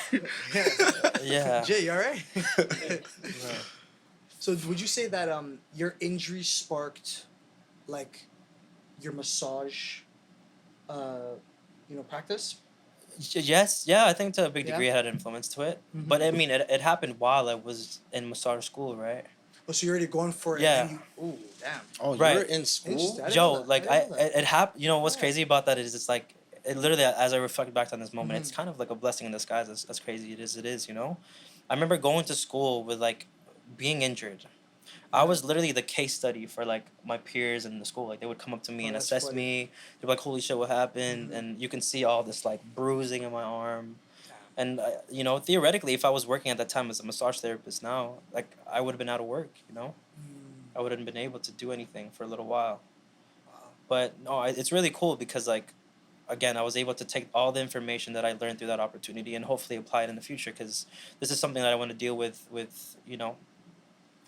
Yeah. Jay, you alright? Right. So would you say that your injury sparked like your massage practice? Yes, yeah, I think to a big Yeah? degree it had influence to it. Mhm. But I mean, it happened while I was in massage school, right? Oh, so you're already going for it. Yeah. And you, ooh, damn. Oh, Right. you were in school? Interesting. I didn't Yo, know that. like I didn't know that. it happened. You know what's Yeah. crazy about that is it's like it literally, as I reflect back on this moment, it's kind of like a blessing in disguise. As crazy it is, you know. I remember going to school with like being injured. I was literally the case study for like my peers in the school. Like they would come up to me and that's assess funny. me. They're like, "Holy shit, what happened?" And you can see all this like bruising in my arm. And you know, theoretically, if I was working at that time as a massage therapist now, like I would have been out of work. You know, I wouldn't been able to do anything for a little while. But no, it's really cool because like, again, I was able to take all the information that I learned through that opportunity and hopefully apply it in the future because this is something that I want to deal with you know,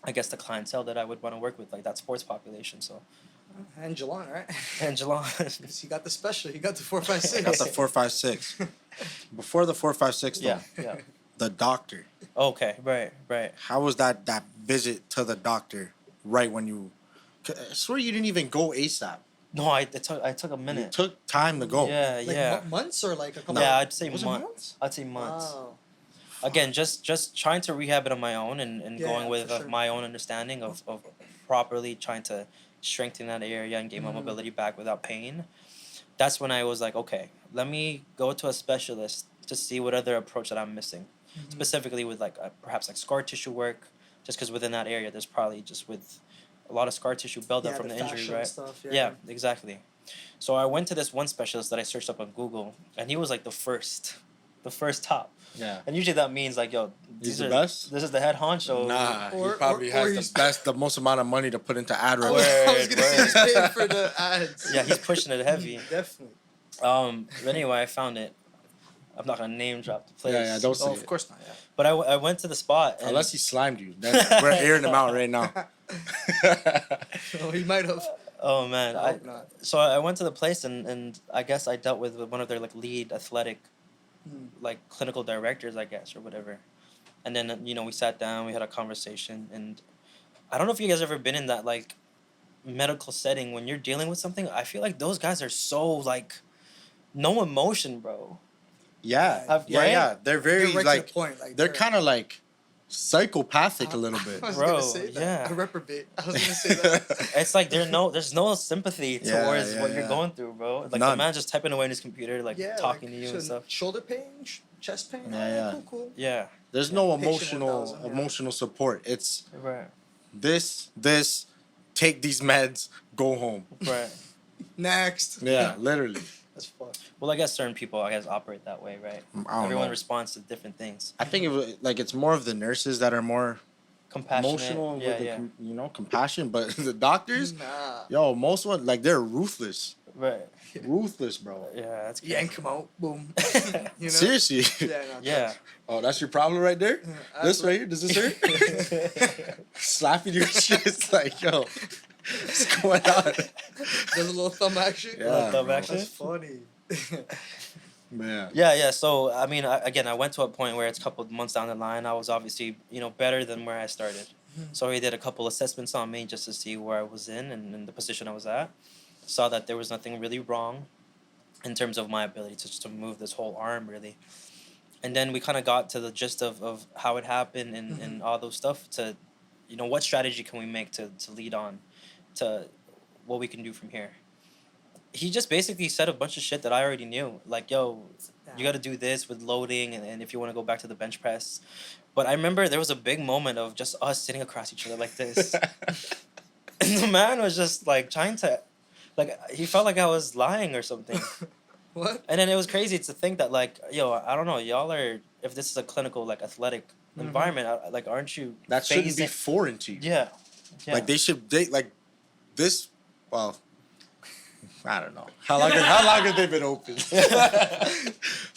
I guess the clientele that I would want to work with, like that sports population. So, And Gilleon, right? Angela. Because he got the special. He got the 456. Got the 456. Before the 456, though, yeah. the doctor. Okay, right. How was that visit to the doctor right when you... I swear you didn't even go ASAP. No, I took a You minute. took time to go. Yeah, Like yeah. months or like a couple? Yeah, I'd say Was it months. I'd say months. Wow. Again, just trying to rehab it on my own and Yeah, going with for sure. my own understanding of properly trying to strengthen that area and gain my mobility back without pain. That's when I was like, okay, let me go to a specialist to see what other approach that I'm missing. Specifically with like perhaps like scar tissue work, just because within that area there's probably just with a lot of scar tissue buildup Yeah, from the fascia injury, and right? stuff, Yeah, exactly. So I went to this one specialist that I searched up on Google, and he was like the first top. Yeah. And usually that means like, yo, He's these the are best? this is the head honcho. Nah, Or- he probably or has he's- the best, the most amount of money to put into ad I revenue. was gonna say he's Word. paying for the ads. Yeah, he's pushing it heavy. Definitely. But anyway, I found it. I'm not gonna name drop the place. Yeah, don't say Oh, it. of course not. Yeah. But I went to the spot. And Unless he slimed you. Then we're airing him out right now. Oh, he might have. Oh man, I hope not. so I went to the place and I guess I dealt with one of their like lead athletic, like clinical directors, I guess, or whatever. And then you know we sat down, we had a conversation, and I don't know if you guys ever been in that like medical setting when you're dealing with something. I feel like those guys are so like no emotion, bro. Yeah. Right? Yeah. They're very, They're right like, to the point. Like they're kind of like psychopathic a little I bit. was Bro, gonna say that. yeah. A reprobate. I was gonna say that. It's like there's no sympathy Yeah, towards yeah, what you're yeah. going through, bro. Like the None. man just typing away on his computer, like Yeah. talking like, to you so and stuff. Shoulder pain, chest pain. Yeah, yeah. Cool. Yeah. There's no Patient emotional 1000, yeah. emotional support. It's Right. this, take these meds, go home. Right. Next. Yeah, literally. That's fucked. Well, I guess certain people, I guess, operate that way, right? I don't Everyone know. responds to different things. I think it's more of the nurses that are more Compassionate. emotional Yeah, with the yeah. compassion, but the doctors, Nah. yo, most one like they're ruthless, Right. ruthless, bro. Yeah, that's crazy. Yank him out. Boom. You know? Seriously. Yeah. No, Yeah. Oh, that's your problem right there. I- This right here, does this hurt? Slapping your shit, it's like, yo, what's going on? There's a little thumb action. Yeah, thumb bro. action? That's funny. Man. Yeah. So I mean, I went to a point where it's a couple of months down the line. I was obviously, better than where I started. So he did a couple assessments on me just to see where I was in the position I was at. Saw that there was nothing really wrong in terms of my ability to move this whole arm, really. And then we kind of got to the gist of how it happened and all those stuff to, what strategy can we make to lead on to what we can do from here. He just basically said a bunch of shit that I already knew. Like, yo, you got to do this with loading and if you want to go back to the bench press. But I remember there was a big moment of just us sitting across each other like this. And the man was just like trying to, like, he felt like I was lying or something. What? And then it was crazy to think that, like, yo, I don't know, y'all are, if this is a clinical, like, athletic environment, like, aren't you That shouldn't be phasing- foreign to you. Yeah. Like they should like this. Well, I don't know how long have they been open?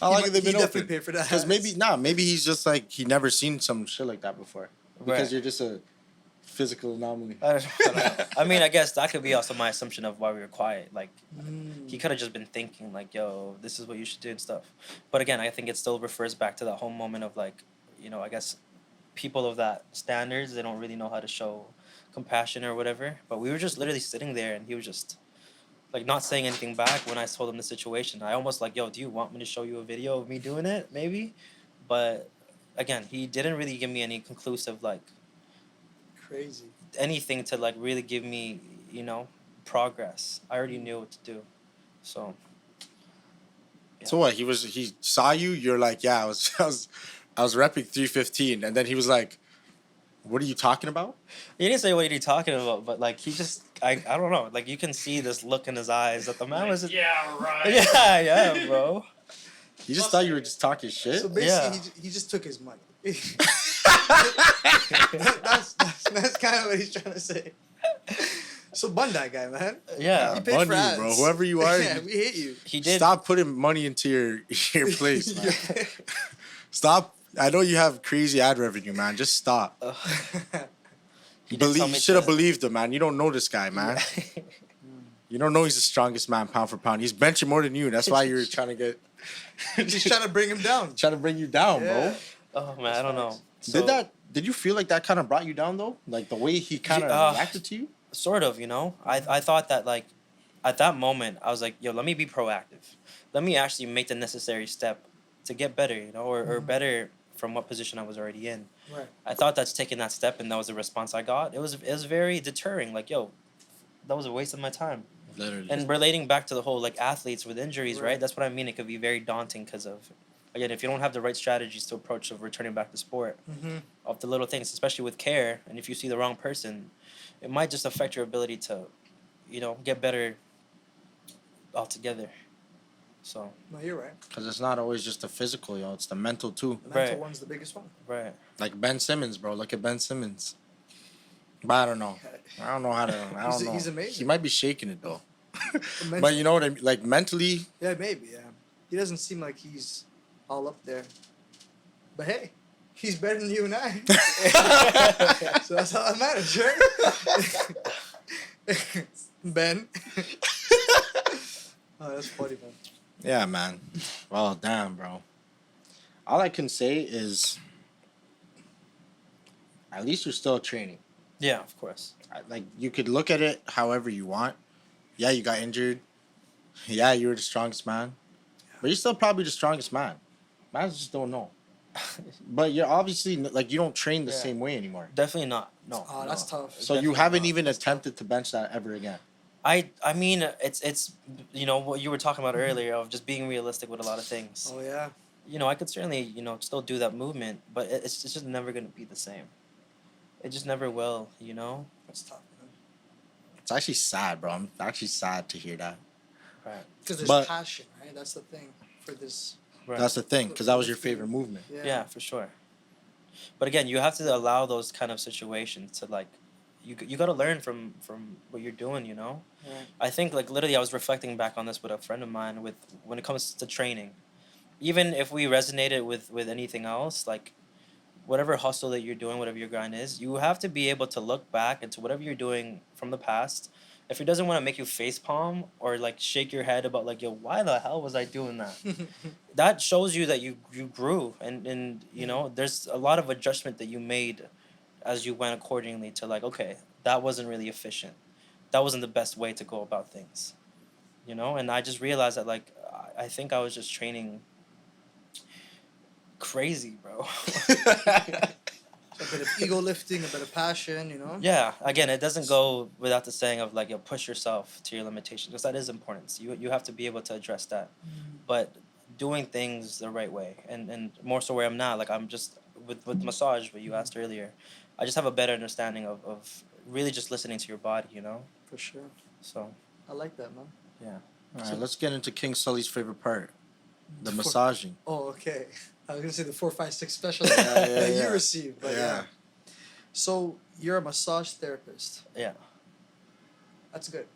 How long have they He been definitely open? paid for that. Because maybe he's just like he never seen some shit like that before. Because Right. you're just a physical anomaly. I don't know. I mean, I guess that could be also my assumption of why we were quiet. Like, he could have just been thinking, like, yo, this is what you should do and stuff. But again, I think it still refers back to that whole moment of, like, I guess people of that standards, they don't really know how to show compassion or whatever. But we were just literally sitting there and he was just, like, not saying anything back when I told him the situation. I almost like, yo, do you want me to show you a video of me doing it? Maybe. But again, he didn't really give me any conclusive, like, Crazy. anything to, like, really give me, progress. I already knew what to do. So So what? He saw you. You're like, yeah, I was repping 315, and then he was like, what are you talking about? he didn't say what are you talking about, but, like, he just, I don't know, like, you can see this look in his eyes that the man was Yeah, right. yeah, bro. You just thought you were just talking shit. So basically, Yeah. he just took his money. That's kind of what he's trying to say. So bun that guy, man. Yeah. He paid Bun for you, ads. bro. Whoever you are, Yeah, we hate you. He did. stop putting money into your place, man. Stop. I know you have crazy ad revenue, man. Just stop. He did tell You me should have to- believed him, man. You don't know this guy, man. You don't know he's the strongest man pound for pound. He's benching more than you. That's why you're trying to get He's trying to bring him down. trying to bring you down, Yeah. Oh man, I don't know. So, Did you feel like that kind of brought you down though? Like the way he kind of reacted to you? sort of, I thought that, like, at that moment I was like, yo, let me be proactive. Let me actually make the necessary step to get better, or better from what position I was already in. Right. I thought that's taking that step, and that was the response I got. It was very deterring. Like, yo, that was a waste of my time. Literally. And relating back to the whole, like, athletes with injuries, right? Right. That's what I mean. It could be very daunting because of, again, if you don't have the right strategies to approach of returning back to sport, of the little things, especially with care, and if you see the wrong person, it might just affect your ability to, get better altogether. So, No, you're right. Because it's not always just the physical, it's the mental too. The mental Right. one's the biggest one. right. Like Ben Simmons, bro. Look at Ben Simmons. But I don't know. I don't know how to. I don't know. He's amazing. He might be shaking it though. Men- But you know what I mean? Like mentally, yeah, maybe. Yeah, he doesn't seem like he's all up there. But hey, he's better than you and I. So that's all that matters, right? Ben. Oh, that's funny, man. yeah, man. Well, damn, bro. All I can say is, at least you're still training. Yeah, of course. Like you could look at it however you want. Yeah, you got injured. Yeah, you were the strongest man, but you're still probably the strongest man. Man just don't know. But you're obviously like you don't train the Yeah. same way anymore. Definitely not. No. Oh, that's tough. So you Definitely haven't not. even attempted to bench that ever again. I mean, it's what you were talking about earlier of just being realistic with a lot of things. Oh yeah. I could certainly, still do that movement, but it's just never going to be the same. It just never will, That's tough, man. It's actually sad, bro. I'm actually sad to hear that. Right. Because there's But- passion, right? That's the thing for this. Right. That's the thing, because that was your favorite movement. Yeah, for sure. But again, you have to allow those kind of situations to like, you got to learn from what you're doing. You know, Right. I think like literally I was reflecting back on this with a friend of mine with when it comes to training, even if we resonated with anything else, like whatever hustle that you're doing, whatever your grind is, you have to be able to look back into whatever you're doing from the past. If it doesn't want to make you face palm or like shake your head about like, yo, why the hell was I doing that? That shows you that you grew and you know, there's a lot of adjustment that you made as you went accordingly to like, okay, that wasn't really efficient. That wasn't the best way to go about things. You know, and I just realized that like I think I was just training crazy, bro. A bit of ego lifting, a bit of passion, you know? Yeah, again, it doesn't go without the saying of like, you push yourself to your limitations, because that is important. So you have to be able to address that. But doing things the right way, and more so where I'm now, like I'm just with massage, what you asked earlier, I just have a better understanding of really just listening to your body, you know? For sure. So, I like that, man. yeah. All right, let's get into King Sully's favorite part, the For- massaging. Oh, okay. I was gonna say the 456 special Yeah, that yeah. you received, but yeah. So you're a massage therapist. Yeah. That's good.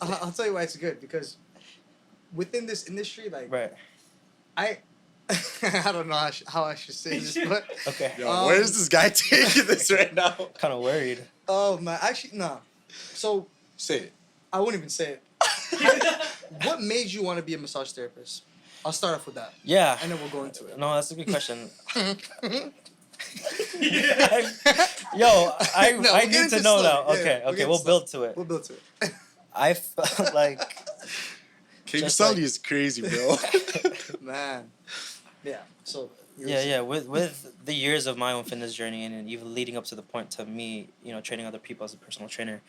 I'll tell you why it's good, because within this industry, like Right. I don't know how I should say this, but Okay. Yo, where is this guy taking this right now? Kind of worried. oh man, actually no. So Say it. I wouldn't even say it. What made you want to be a massage therapist? I'll start off with that, Yeah. and then we'll go into it. No, that's a good question. Yo, I No, I we'll get need to into know slowly. now. Yeah, Okay, we'll okay, get we'll into build to it. We'll build to it. I felt like King Just Sully like- is crazy, bro. Man. Yeah. So yeah. With the years of my own fitness journey and even leading up to the point to me, you know, training other people as a personal trainer,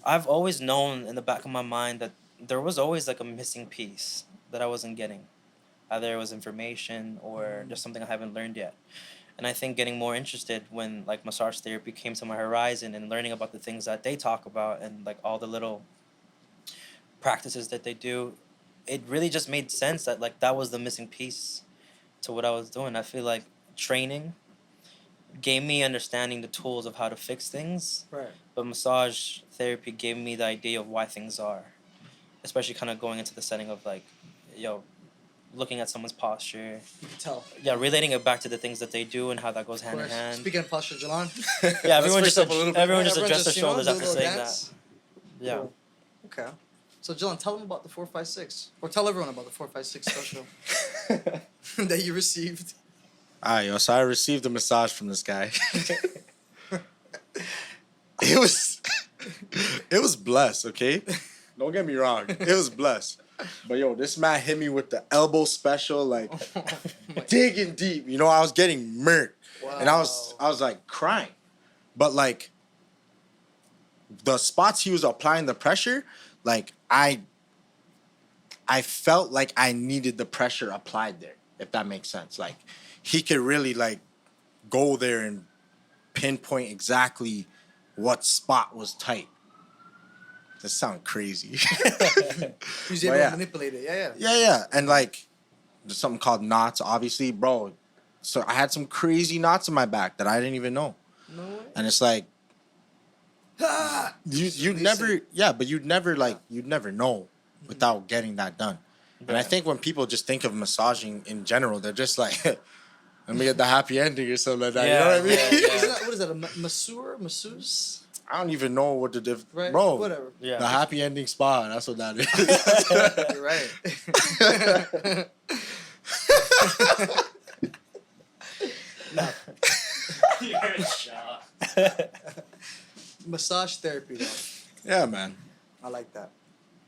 I've always known in the back of my mind that there was always like a missing piece that I wasn't getting. Either it was information or just something I haven't learned yet. And I think getting more interested when like massage therapy came to my horizon and learning about the things that they talk about and like all the little practices that they do, it really just made sense that like that was the missing piece to what I was doing. I feel like training gave me understanding the tools of how to fix things, right. but massage therapy gave me the idea of why things are, especially kind of going into the setting of like, yo, looking at someone's posture, You can tell. yeah, relating it back to the things that they do and how that goes Of hand in course. hand. Speaking of posture, Gilleon. Yeah, everyone Let's just fix up a little bit. everyone just Everyone adjusts their just, you know, shoulders do a after little saying dance. that. Yeah. Cool. Okay. So Gilleon, tell them about the 456, or tell everyone about the 456 special that you received. Alright, yo, so I received a massage from this guy. It was blessed, okay? Don't get me wrong. It was blessed. But yo, this man hit me with the elbow special, like digging deep. You know, I was getting murked. And I was like crying. But like the spots he was applying the pressure, like I felt like I needed the pressure applied there, if that makes sense. Like he could really like go there and pinpoint exactly what spot was tight. That sounds crazy. He was able yeah. to manipulate it. Yeah. Yeah. And like there's something called knots, obviously, bro. So I had some crazy knots in my back that I didn't even know. No way. And it's like Ah! you'd never you'd never know without getting that done. And I think when people just think of massaging in general, they're just like, let me get the happy ending or something like that. You know what I mean? Yeah. What is that? A masseur? Masseuse? I don't even know what the Right. bro. Whatever. Yeah. The happy ending spa. That's what that is. You're right. You're in shock. Massage therapy, though. Yeah, man. I like that.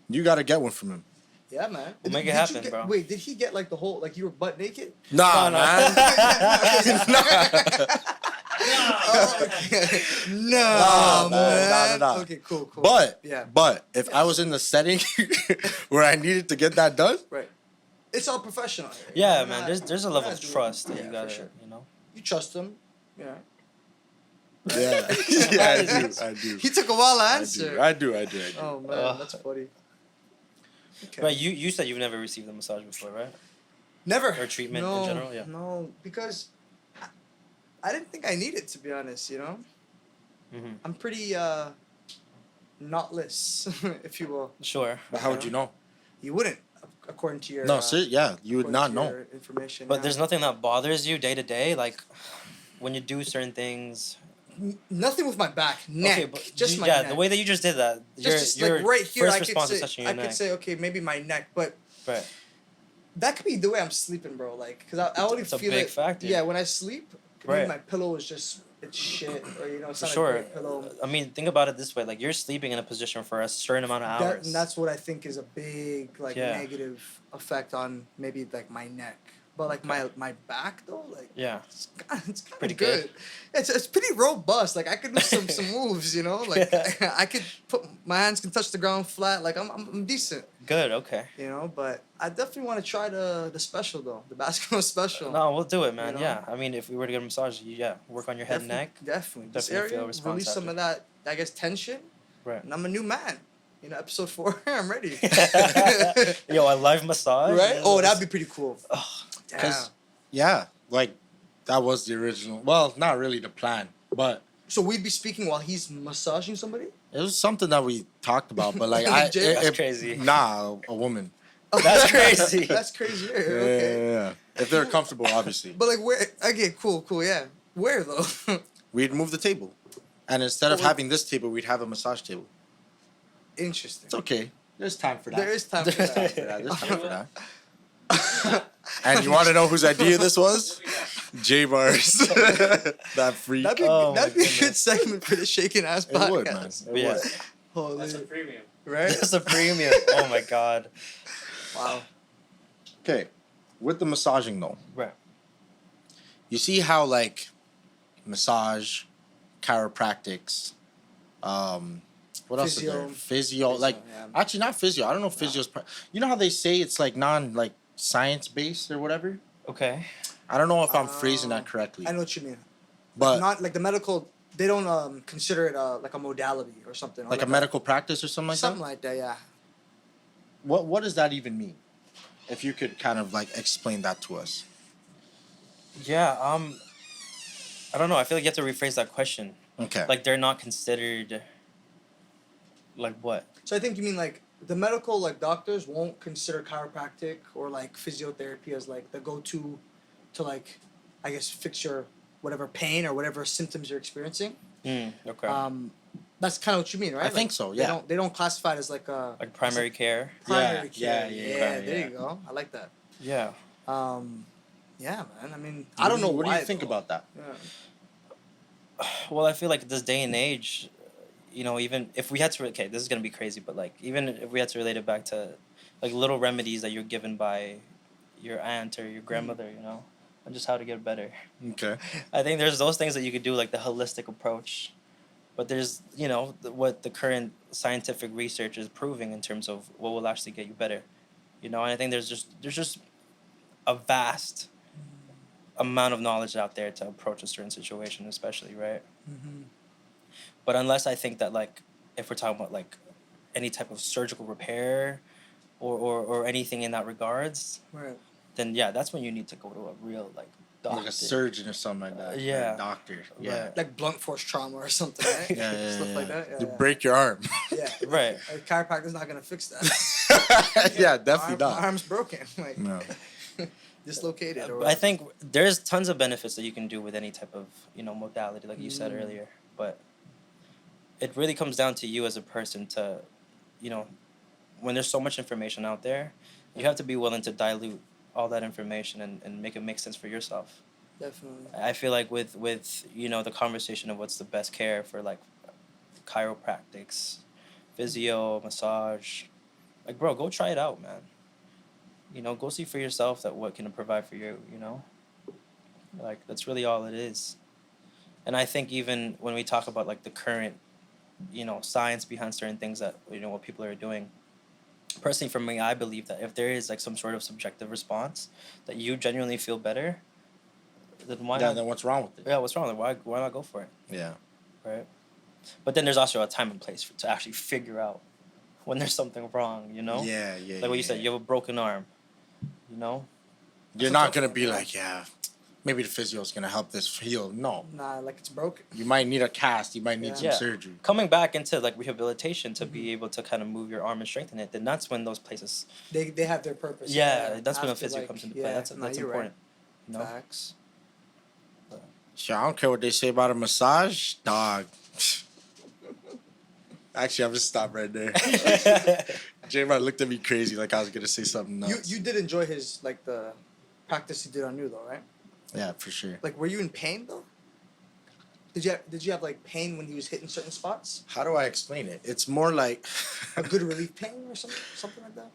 You gotta get one from him. Yeah, man. We'll make it Did happen, you get, bro. Wait, did he get like the whole, like you were butt naked? Nah, No. man. No, man. Nah. Okay, cool. But Yeah. if I was in the setting where I needed to get that done, Right. It's all professional. Yeah, You're man. not- There's a you're level not of doing- trust that yeah, you gotta, for sure. you know. You trust him. Yeah. yeah, I do. He took a while to answer. I do. Oh man, Ugh. that's funny. Okay. Right, you said you've never received a massage before, right? Never. Or treatment in No, general, yeah. No, because I didn't think I needed, to be honest. You know, Mm-hmm. I'm pretty knotless, if you will. Sure. But how would you know? You wouldn't, according to your. No, yeah, you would according not to know. your information. But yeah. there's nothing that bothers you day to day, like when you do certain things. Nothing with my back, neck, Okay, but just my yeah, neck. the way that you just did that, just your like right here, first I could response is say, touching your neck. could say, okay, maybe my neck, but Right. that could be the way I'm sleeping, bro. Like, cause I already It's a feel big it. factor. Yeah, when I sleep, Right. maybe my pillow is just it's shit, or it's For not sure. a great pillow. I mean, think about it this way: like you're sleeping in a position for a certain amount of hours. And that's what I think is a big Yeah. negative effect on maybe like my neck. But like my back though, like Yeah. it's kind of Pretty good. good. It's pretty robust. Like I could do some moves, Like Yeah. I could put my hands can touch the ground flat. Like I'm decent, Good. Okay. But I definitely want to try the special though, the Basco special. No, we'll do it, man. You know? Yeah. I mean, if we were to get a massage, work on your head and neck. Definitely. This Definitely feel a area, response release some after. of that, I guess, tension. Right. And I'm a new man. Episode 4, I'm ready. Yo, a live massage. Right? Yeah, Oh, that's- that'd be pretty cool. Damn. 'Cause- Yeah, like that was the original. Well, not really the plan, but So we'd be speaking while he's massaging somebody? it was something that we talked about. But like Jay, that's crazy. Nah, a woman. That's crazy. That's crazy. Yeah, Yeah, okay. yeah, yeah. If they're comfortable, obviously. But like where? Okay, cool, yeah. Where though? We'd move the table, and instead of Well, having this table, we'd have a massage table. Interesting. It's okay. There's time for that. There is time for that. There's time for that. And you want to know whose idea this was? J Bars. That freak. That'd be Oh, that'd my be a good segment for the Shakin' Ass It podcast. would, man. It Yeah. would. Holy, That's a premium. right? That's a premium. Oh my god. Wow. Okay, with the massaging though, Right. you see how like massage, chiropractics, what else is there? Physio, like yeah. actually not physio. I don't know if physio's. You know how they say it's like like science based or whatever. Okay. I don't know if I'm phrasing that correctly, I know what you mean. but Not like the medical. They don't consider it like a modality or something. Or like a medical practice or something like something that. like that. Yeah. What does that even mean? If you could kind of like explain that to us. Yeah. I don't know. I feel like you have to rephrase that question. Okay. Like they're not considered. Like what? So I think you mean like the medical doctors won't consider chiropractic or like physiotherapy as like the go-to to like I guess fix your whatever pain or whatever symptoms you're experiencing. Okay. That's kind of what you mean, right? I think so, yeah. They don't classify it as like a like primary care. primary Yeah, care. yeah, There yeah. you go. I like that. Yeah. Yeah, man. I mean, I don't know What why. do you think though. about that? Yeah. Well, I feel like this day and age, even if we had to, okay, this is gonna be crazy, but like even if we had to relate it back to, like little remedies that you're given by, your aunt or your grandmother, and just how to get better. Okay. I think there's those things that you could do, like the holistic approach, but there's what the current scientific research is proving in terms of what will actually get you better, and I think there's just a vast amount of knowledge out there to approach a certain situation, especially, right? Mm-hmm. But unless I think that like if we're talking about like any type of surgical repair or anything in that regards, Right. then yeah, that's when you need to go to a real doctor. Like a surgeon or something like that. Yeah. Or a doctor. Yeah. Right. Like blunt force trauma or something, right? Yeah, Stuff like that. Yeah, You yeah. break your arm. Yeah. Right. Like, chiropractor's not gonna fix that. Yeah, definitely My not. arm's broken. Like No. dislocated. Or I think there's tons of benefits that you can do with any type of modality, like you said earlier. But it really comes down to you as a person to, when there's so much information out there, you have to be willing to dilute all that information and make it make sense for yourself. Definitely. I feel like with the conversation of what's the best care for like chiropractics, physio, massage, like bro, go try it out, man. Go see for yourself that what can it provide for you, Like that's really all it is. And I think even when we talk about like the current, science behind certain things that what people are doing, personally for me, I believe that if there is like some sort of subjective response that you genuinely feel better, then why not? Then what's wrong with it? Yeah, what's wrong with it? Why not go for it? Yeah. Right? But then there's also a time and place to actually figure out when there's something wrong, you know? Yeah, yeah. Like what you said, you have a broken arm, you know? You're not gonna be like, yeah, maybe the physio's gonna help this heal. No, Nah, like it's broken. you might need a cast. You might need some Yeah. surgery. Coming back into like rehabilitation to be able to kind of move your arm and strengthen it, then that's when those places, They have their purpose. yeah, that's when a After, physio like, comes into play. yeah, That's nah, that's you're important. You know? Facts. Shit, I don't care what they say about a massage, dog. Actually, I'm just stop right there. J-Man looked at me crazy like I was gonna say something nuts. You did enjoy his like the practice he did on you though, right? Yeah, for sure. Like, were you in pain though? Did you have like pain when he was hitting certain spots? How do I explain it? It's more like, A good relief pain or something like that?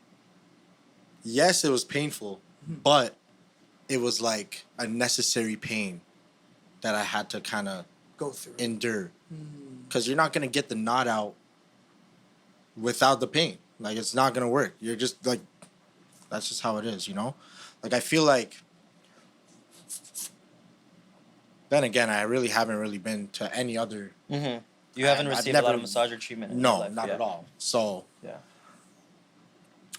yes, it was painful, but it was like a necessary pain that I had to kind of Go through. endure. Because you're not gonna get the knot out without the pain. Like, it's not gonna work. You're just like, that's just how it is, you know? Like, I feel like, then again, I really haven't really been to any other. Mm-hmm. You haven't I've received a lot of never- massager treatment in your No, life, not yeah. at all. So, Yeah.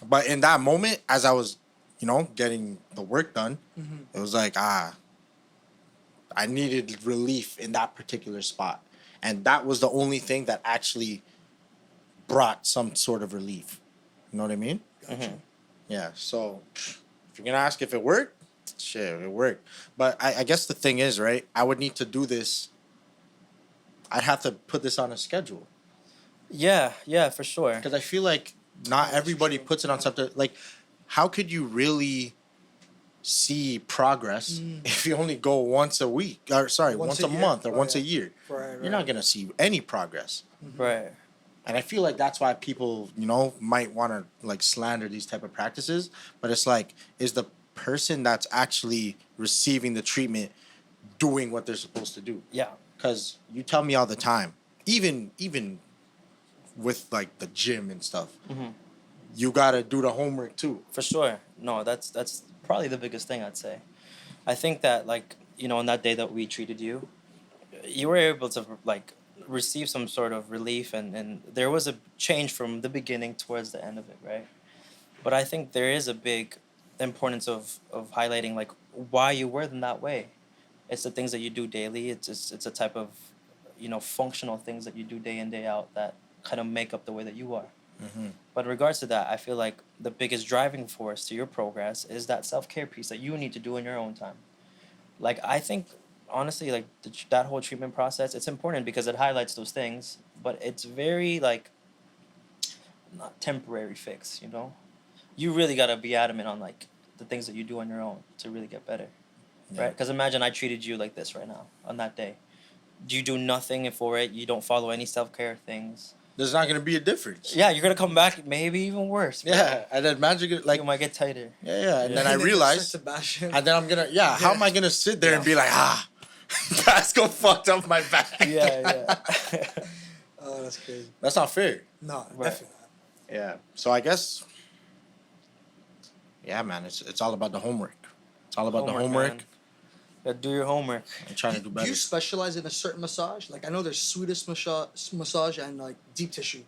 but in that moment, as I was, you know, getting the work done, it was like, I needed relief in that particular spot. And that was the only thing that actually brought some sort of relief. You know what I mean? Mm-hmm. Yeah. So if you're going to ask if it worked, shit, it worked. But I guess the thing is, right, I would need to do this. I'd have to put this on a schedule. Yeah, yeah, for sure. Because I feel like not everybody puts it on something. Like, how could you really see progress if you only go once a week? Or sorry, once a year? month or Oh, once a yeah. year. Right. You're not gonna see any progress. Right. And I feel like that's why people, you know, might want to like slander these type of practices. But it's like, is the person that's actually receiving the treatment doing what they're supposed to do? Yeah. Because you tell me all the time, even with like the gym and stuff, you gotta do the homework too. For sure. No, that's probably the biggest thing I'd say. I think that, like, you know, on that day that we treated you, you were able to like receive some sort of relief, and there was a change from the beginning towards the end of it, right? But I think there is a big importance of highlighting like why you were in that way. It's the things that you do daily. It's a type of, you know, functional things that you do day in, day out that kind of make up the way that you are. But in regards to that, I feel like the biggest driving force to your progress is that self-care piece that you need to do in your own time. Like, I think, honestly, like, that whole treatment process, it's important because it highlights those things, but it's very, like, not temporary fix, you know? You really got to be adamant on, like, the things that you do on your own to really get better, right? Because imagine I treated you like this right now, on that day. Do you do nothing for it? You don't follow any self-care things? There's not gonna be a difference. Yeah, you're gonna come back maybe even worse. Bro. Yeah, and then magic like You might get tighter. yeah, and Yeah. then I And then realized, Sebastian. and then I'm gonna how am I gonna sit there and be like Basco fucked up my back? Yeah. Oh, that's crazy. That's not fair. No, Right. definitely not. Yeah. So I guess, yeah, man, it's all about the homework. It's all about the homework man. Gotta do your homework. and trying to do Do better. you specialize in a certain massage? Like, I know there's Swedish massage and like deep tissue.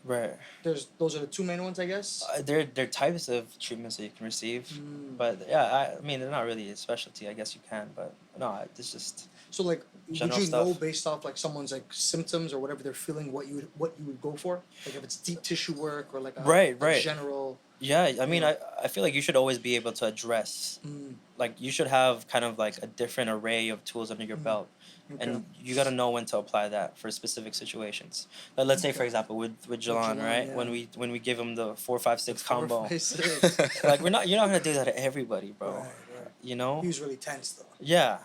Right. Those are the two main ones, I guess. They're types of treatments that you can receive, but yeah, I mean they're not really a specialty. I guess you can, but no, it's just So like, would General you know stuff. based off like someone's like symptoms or whatever they're feeling what you would go for? Like if it's deep tissue work or like a, Right, a right. general. yeah. I mean, I feel like you should always be able to address. Like you should have kind of like a different array of tools under your belt, and you got to know when to apply that for specific situations. Like let's say for example with Gilleon, Gilleon, right? yeah. When we give him the 4-5-6 combo, 4, 5, 6. like you're not gonna do that to everybody, bro. Right. You know? He was really tense though. Yeah.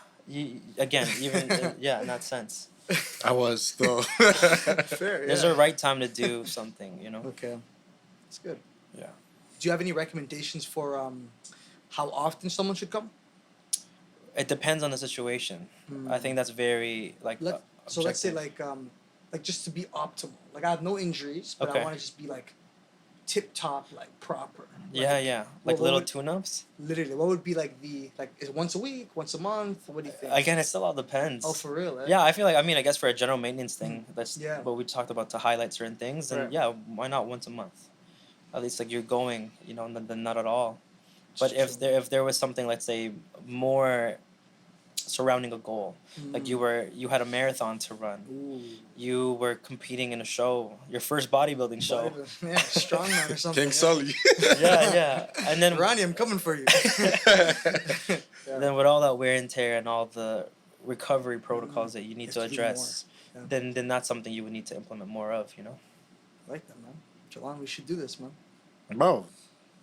Again, even in that sense, I was though. Fair. there's a right time to do something. You know? Okay, that's good. Yeah. Do you have any recommendations for how often someone should come? It depends on the situation. I think that's very like. So let's say objective. like just to be optimal. Like I have no injuries, but Okay. I want to just be like tip top, like proper? Yeah, Like, yeah. what Like little would- tune-ups. Literally, what would be like is it once a week, once a month? What do you think? Again, it still all depends. Oh, for real? Eh? Yeah, I feel like, I mean, I guess for a general maintenance thing, that's Yeah. what we talked about to highlight certain things. And Right. yeah, why not once a month? At least like you're going, you know, than not at all. But if there was something, let's say, more surrounding a goal, like you had a marathon to run, Ooh. you were competing in a show, your first bodybuilding show. Yeah, strongman or something. King yeah. Sully. Yeah, and then Ronnie, I'm coming for you. then with all that wear and tear and all the recovery protocols that you need You to have to do address, more. then that's something you would need to implement more of, you know. I like that, man. Jalon, we should do this, man. Bro,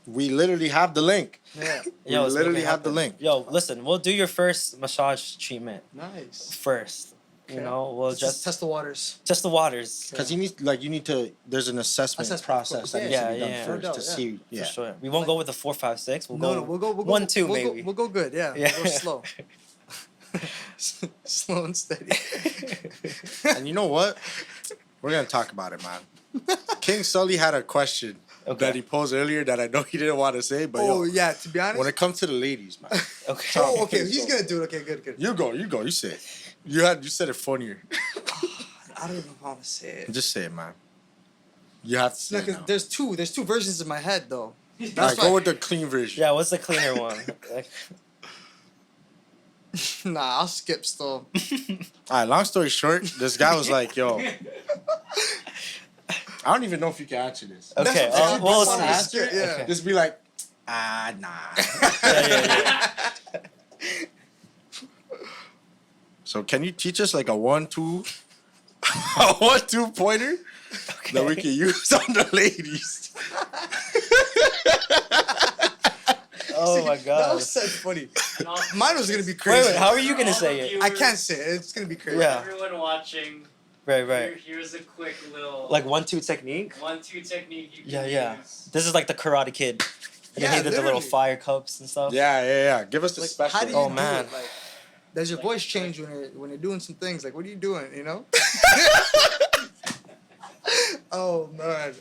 we literally have the link. Yeah. We Yo, let's make literally it have the happen. link. Yo, listen, we'll do your first massage treatment Nice. first. You Okay. know, we'll Let's just test the waters. test the waters. Because you need to, there's an assessment Assessment, process that of needs course. to be done Yeah, first no to doubt, see. Yeah. For sure. We won't go with the 4, 5, 6. We'll No, go. no, we'll go 1, 2 we'll maybe. Go, we'll go good, yeah. Yeah. We'll go slow. Slow and steady. And you know what? We're going to talk about it, man. King Sully had a question Okay. that he posed earlier that I know he didn't want to say, but Oh, yo, yeah, to be honest. when it comes to the ladies, man. Okay. Oh, okay, he's going to do it. Okay, good, good. You go, you say it. You said it funnier. I don't even want to say it. Just say it, man. You have to say No, it 'cause now. there's two versions in my head, though. Alright, That's go why. with the clean version. Yeah, what's the cleaner one? Like, Nah, I'll skip still. Alright, long story short, this guy was like, yo, I don't even know if you can answer this. okay, That's what- we'll that's see. why I skip, yeah. Okay. Just be like, nah. Yeah. So can you teach us like a 1-2, a 1-2 pointer that we can use on the ladies? Oh my That god. was so funny. And also, Mine was gonna be crazy. Wait, how are you for gonna all say the it? viewers, I can't say it. It's gonna be crazy. Yeah. Everyone watching, Right. here's a quick little Like 1-2 technique. 1-2 technique you can Yeah. use. This is like the Karate Kid. And then Yeah, he did the little literally. fire cups and stuff. Yeah. Give us the Like, special. how do you Oh, do man. it? Like, does your voice change when you're doing some things? Like, what are you doing? You know? Oh man.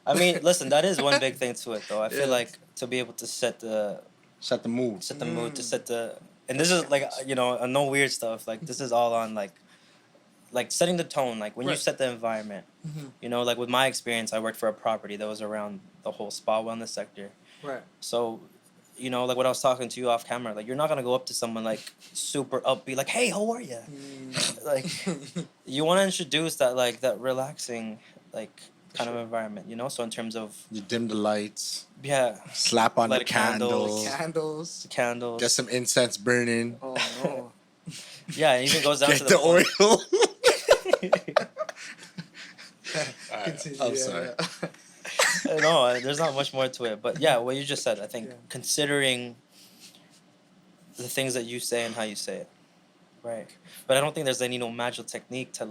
I mean, listen, that is one big thing to it, though. I feel Yeah. like to be able to set the Set the mood. mood, to set the, and this is like, you know, no weird stuff. Like this is all on like setting the tone. Like when you Right. set the environment, Mhm. you know, like with my experience, I worked for a property that was around the whole spa wellness sector. Right. So, you know, like what I was talking to you off camera, like you're not gonna go up to someone like super upbeat, like, hey, how are you? Like you want to introduce that that relaxing kind of environment, you know. So in terms of You dim the lights, yeah, slap on Light the a candle. candles, Candles. candles. get some incense burning, Oh no. Yeah, it even goes down get to the point- oil. Continue, I'm yeah, sorry. yeah. No, there's not much more to it. But yeah, what you just said, I think Yeah. considering the things that you say and how you say it, right? But I don't think there's any magical technique to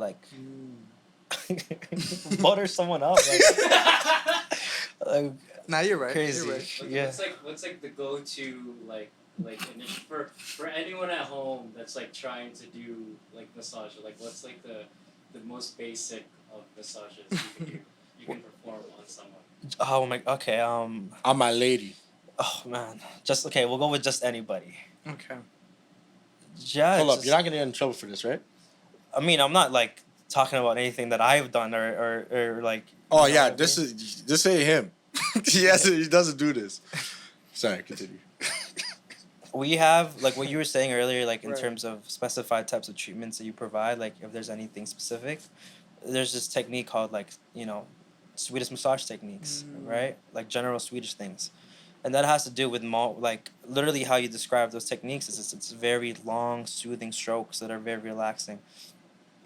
butter someone up. Like, Nah, you're right. Crazy. You're right. Yeah. What's like the go-to for anyone at home that's like trying to do like massage, like what's like the most basic of massages you can perform on someone? oh my. Okay. On my lady. Oh man. Just okay. We'll go with just anybody. Okay. Yeah. Hold up, just- you're not gonna get in trouble for this, right? I mean, I'm not like talking about anything that I've done or like. Oh you know yeah, what I mean? this ain't him. he doesn't do this. Sorry, continue. We have like what you were saying earlier, like in Right. terms of specified types of treatments that you provide. Like if there's anything specific, there's this technique called Swedish massage techniques, right? Like general Swedish things, and that has to do with literally how you describe those techniques. It's very long, soothing strokes that are very relaxing.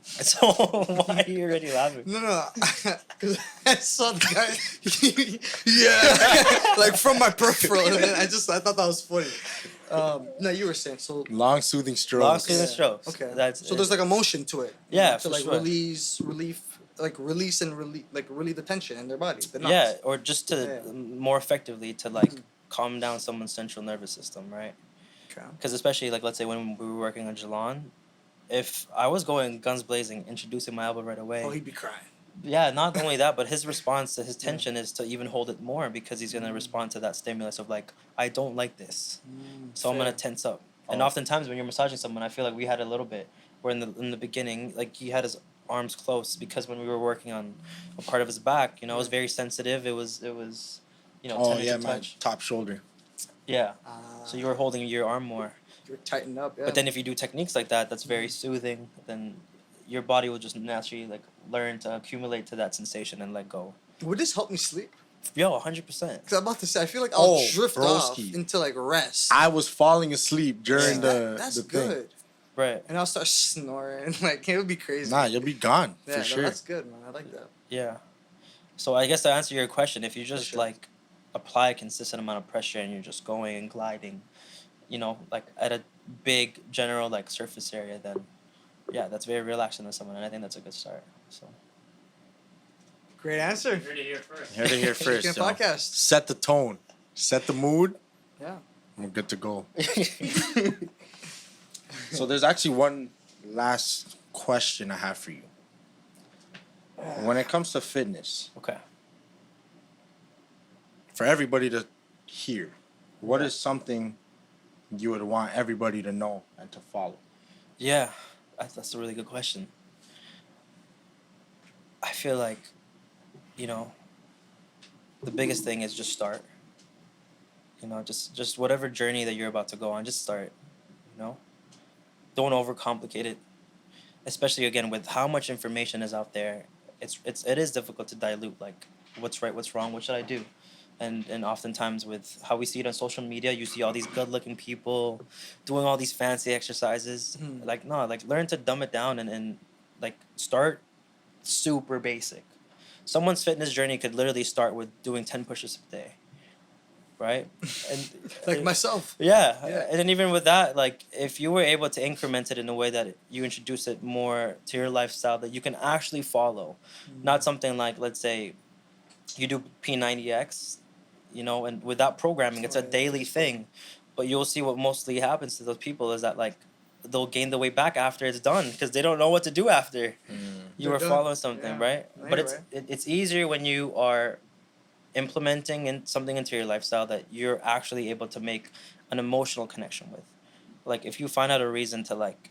So why are you already laughing? No, because I saw the guy. Yeah, like from my peripheral, and I thought that was funny. No, you were saying so. Long soothing strokes. Long, soothing Yeah. strokes. Okay. That's So there's like a motion to it. you Yeah, know, to for like sure. release the tension in their body. The knots. yeah, or just to Yeah. more effectively to calm down someone's central nervous system, right? Okay. Because especially let's say when we were working on Gilleon, if I was going guns blazing, introducing my elbow right away, Oh, he'd be crying. Yeah, not only that, but his response to his tension is to even hold it more because he's gonna respond to that stimulus of like, I don't like this, so I'm gonna fair. tense up. And Oh. oftentimes when you're massaging someone, I feel like we had a little bit where in the beginning, like he had his arms close because when we were working on a part of his back, you know, it was very sensitive. It was, you know, Oh tender yeah, to my touch. top shoulder. Yeah. So you were holding your arm more. You're tightened up. Yeah. But then if you do techniques like that, that's very soothing. Then your body will just naturally like learn to accumulate to that sensation and let go. Would this help me sleep? Yo, 100%. Because I'm about to say, I feel like I'll Oh, drift broski. off into like rest. I was falling asleep during That's the good. thing. Right. And I'll start snoring. Like, it would be crazy. Nah, you'll be gone yeah, for no, sure. that's good, man. I like that. Yeah. So I guess to answer your question, if you just sure. like apply a consistent amount of pressure and you're just going and gliding, you know, like at a big general like surface area, then yeah, that's very relaxing to someone, and I think that's a good start. So Great answer. Heard it here first. Here to hear first. Shakin' yo. podcast. Set the tone, set the mood. Yeah. We're good to go. So there's actually one last question I have for you. When it comes to fitness, okay. for everybody to hear, what is something you would want everybody to know and to follow? Yeah, that's a really good question. I feel like, you know, the biggest thing is just start. You know, just whatever journey that you're about to go on, just start. You know, don't overcomplicate it. Especially again with how much information is out there, it is difficult to dilute like what's right, what's wrong, what should I do, and oftentimes with how we see it on social media, you see all these good-looking people doing all these fancy exercises. Like no, like learn to dumb it down and like start super basic. Someone's fitness journey could literally start with doing 10 push-ups a day, right? And Like myself. yeah. Yeah. And then even with that, like if you were able to increment it in a way that you introduce it more to your lifestyle that you can actually follow, not something like let's say you do P90X, you know, and without programming, it's a Right. daily thing, but you'll see what mostly happens to those people is that like they'll gain the weight back after it's done because they don't know what to do after. You They're were done. following something, Yeah. right? No, But you're right. it's easier when you are implementing something into your lifestyle that you're actually able to make an emotional connection with. Like if you find out a reason to like,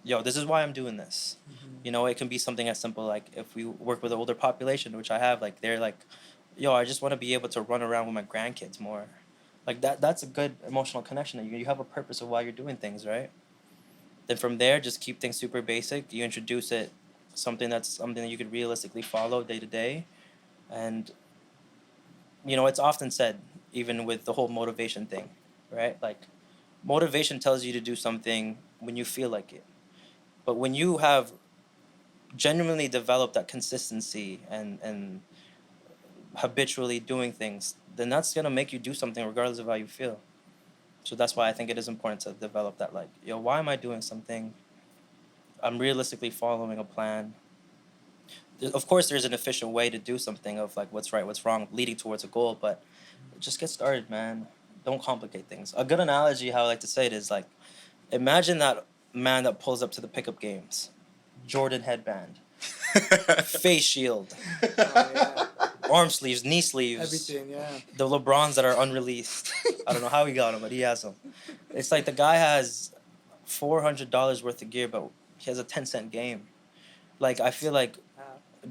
yo, this is why I'm doing this. You know, it can be something as simple like if we work with the older population, which I have, like they're like, yo, I just want to be able to run around with my grandkids more. Like that's a good emotional connection that you have a purpose of why you're doing things, right? Then from there, just keep things super basic. You introduce it something that you could realistically follow day to day. And you know, it's often said, even with the whole motivation thing, right? Like motivation tells you to do something when you feel like it. But when you have genuinely developed that consistency and habitually doing things, then that's gonna make you do something regardless of how you feel. So that's why I think it is important to develop that, like, yo, why am I doing something? I'm realistically following a plan. Of course, there's an efficient way to do something of like what's right, what's wrong, leading towards a goal, but just get started, man. Don't complicate things. A good analogy, how I like to say it, is like, imagine that man that pulls up to the pickup games, Jordan headband, face shield, arm sleeves, knee sleeves, Everything, yeah. the LeBrons that are unreleased. I don't know how he got them, but he has them. It's like the guy has $400 worth of gear, but he has a 10-cent game. Like, I feel like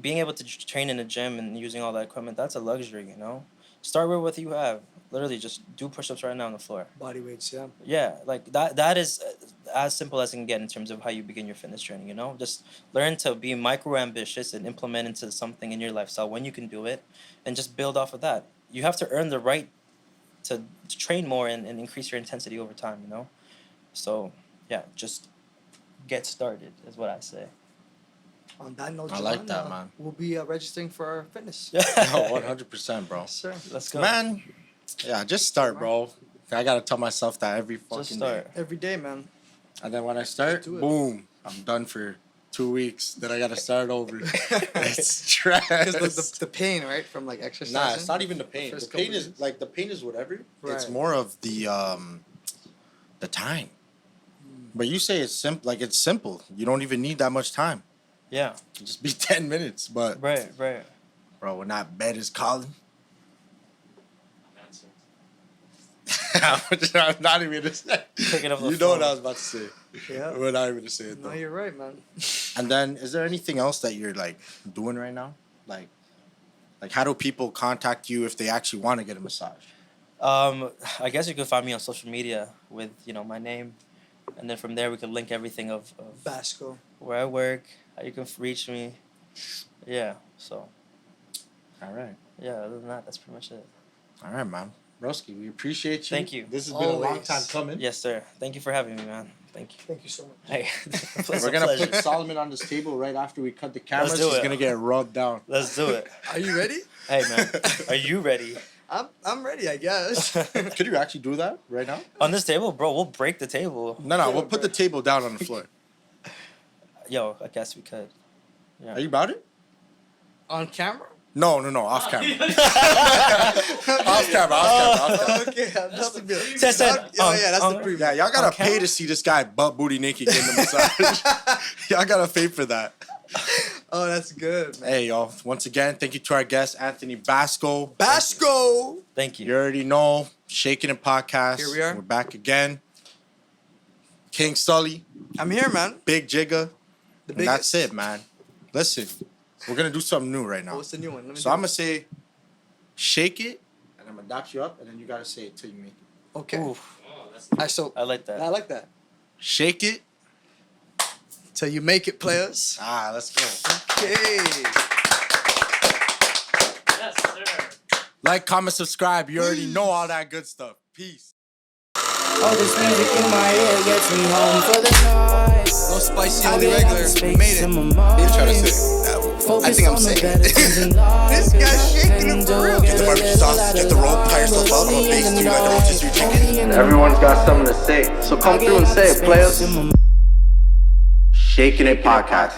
being able to train in a gym and using all that equipment, that's a luxury, you know? Start with what you have. Literally, just do push-ups right now on the floor. Body weights, yeah. Yeah, like that is as simple as it can get in terms of how you begin your fitness journey, you know? Just learn to be micro-ambitious and implement into something in your lifestyle when you can do it, and just build off of that. You have to earn the right to train more and increase your intensity over time, you know? So, yeah, just get started is what I say. On that note, I like Javon, that, man. We'll be registering for our fitness. No, 100%, bro. Yes, sir. Let's go. Man, yeah, just start, bro. I gotta tell myself that every Just fucking start. day. Every day, man. And then when I start, do it. boom, I'm done for 2 weeks. Then I gotta start over. It's trash. Because the pain, right, from like exercising. Nah, it's not even the pain. The first pain couple is days. like the pain is whatever. It's Right. more of the time. But you say it's simple. Like it's simple. You don't even need that much time. Yeah. It'll just be 10 minutes. But, Right. bro, when that bed is calling, That's it. I'm not even going to say. Picking up the You know what phone. I was about to say. Yeah. We're not even going to say it, No, though. you're right, man. And then, is there anything else that you're, like, doing right now? Like, how do people contact you if they actually want to get a massage? I guess you could find me on social media with, my name. And then from there, we could link everything of Basco. where I work, how you can reach me. Yeah, so, All right. yeah, other than that, that's pretty much it. All right, man. Broski, we appreciate you. Thank you. This has been a long Always. time coming. Yes, sir. Thank you for having me, man. Thank you. Thank you so much. Hey, We're going to put Solomon on this table right after we cut the cameras. do He's it. going to get rubbed down. Let's do it. Are you ready? Hey, man, are you ready? I'm ready, I guess. Could you actually do that right now? On this table, bro, we'll break the table. No, we'll put the table down on the floor. Yo, I guess we could. Are you about it? On camera? No, off camera. Off camera. Okay, I'm just a bit. Said, Oh yeah, that's the preview. Yeah, y'all gotta On camera? pay to see this guy butt booty naked getting the massage. Y'all gotta pay for that. Oh, that's good, man. Hey, y'all. Once again, thank you to our guest, Anthony Basco. Basco. Thank you. You already know, Shakin' and Podcast. Here we are. We're back again. King Sully, I'm here, man. Big Jigga. The And that's it, man. Listen, we're gonna do something new right now. What's the new one? Let me So do I'm it. gonna say, shake it, and I'm gonna dap you up, and then you gotta say it till you make it. Okay. Oof, Oh, that's I like that. I like that. Shake it. Till you make it, players. Let's go. Okay. yes, sir. Like, comment, subscribe. You already know all that good stuff. Peace. All this music in my ear gets me home for the night. No spicy, I only get regular. space We made in it. my mind. You trying to say that? Focus I think I'm on the saying better it. things in life. This guy's shaking it for real. Get the barbecue sauce, get the rope, tie yourself up. I'm a base dude, I don't just do chicken. Everyone's got something to say, so come through and say it, players. Shaking It Podcast.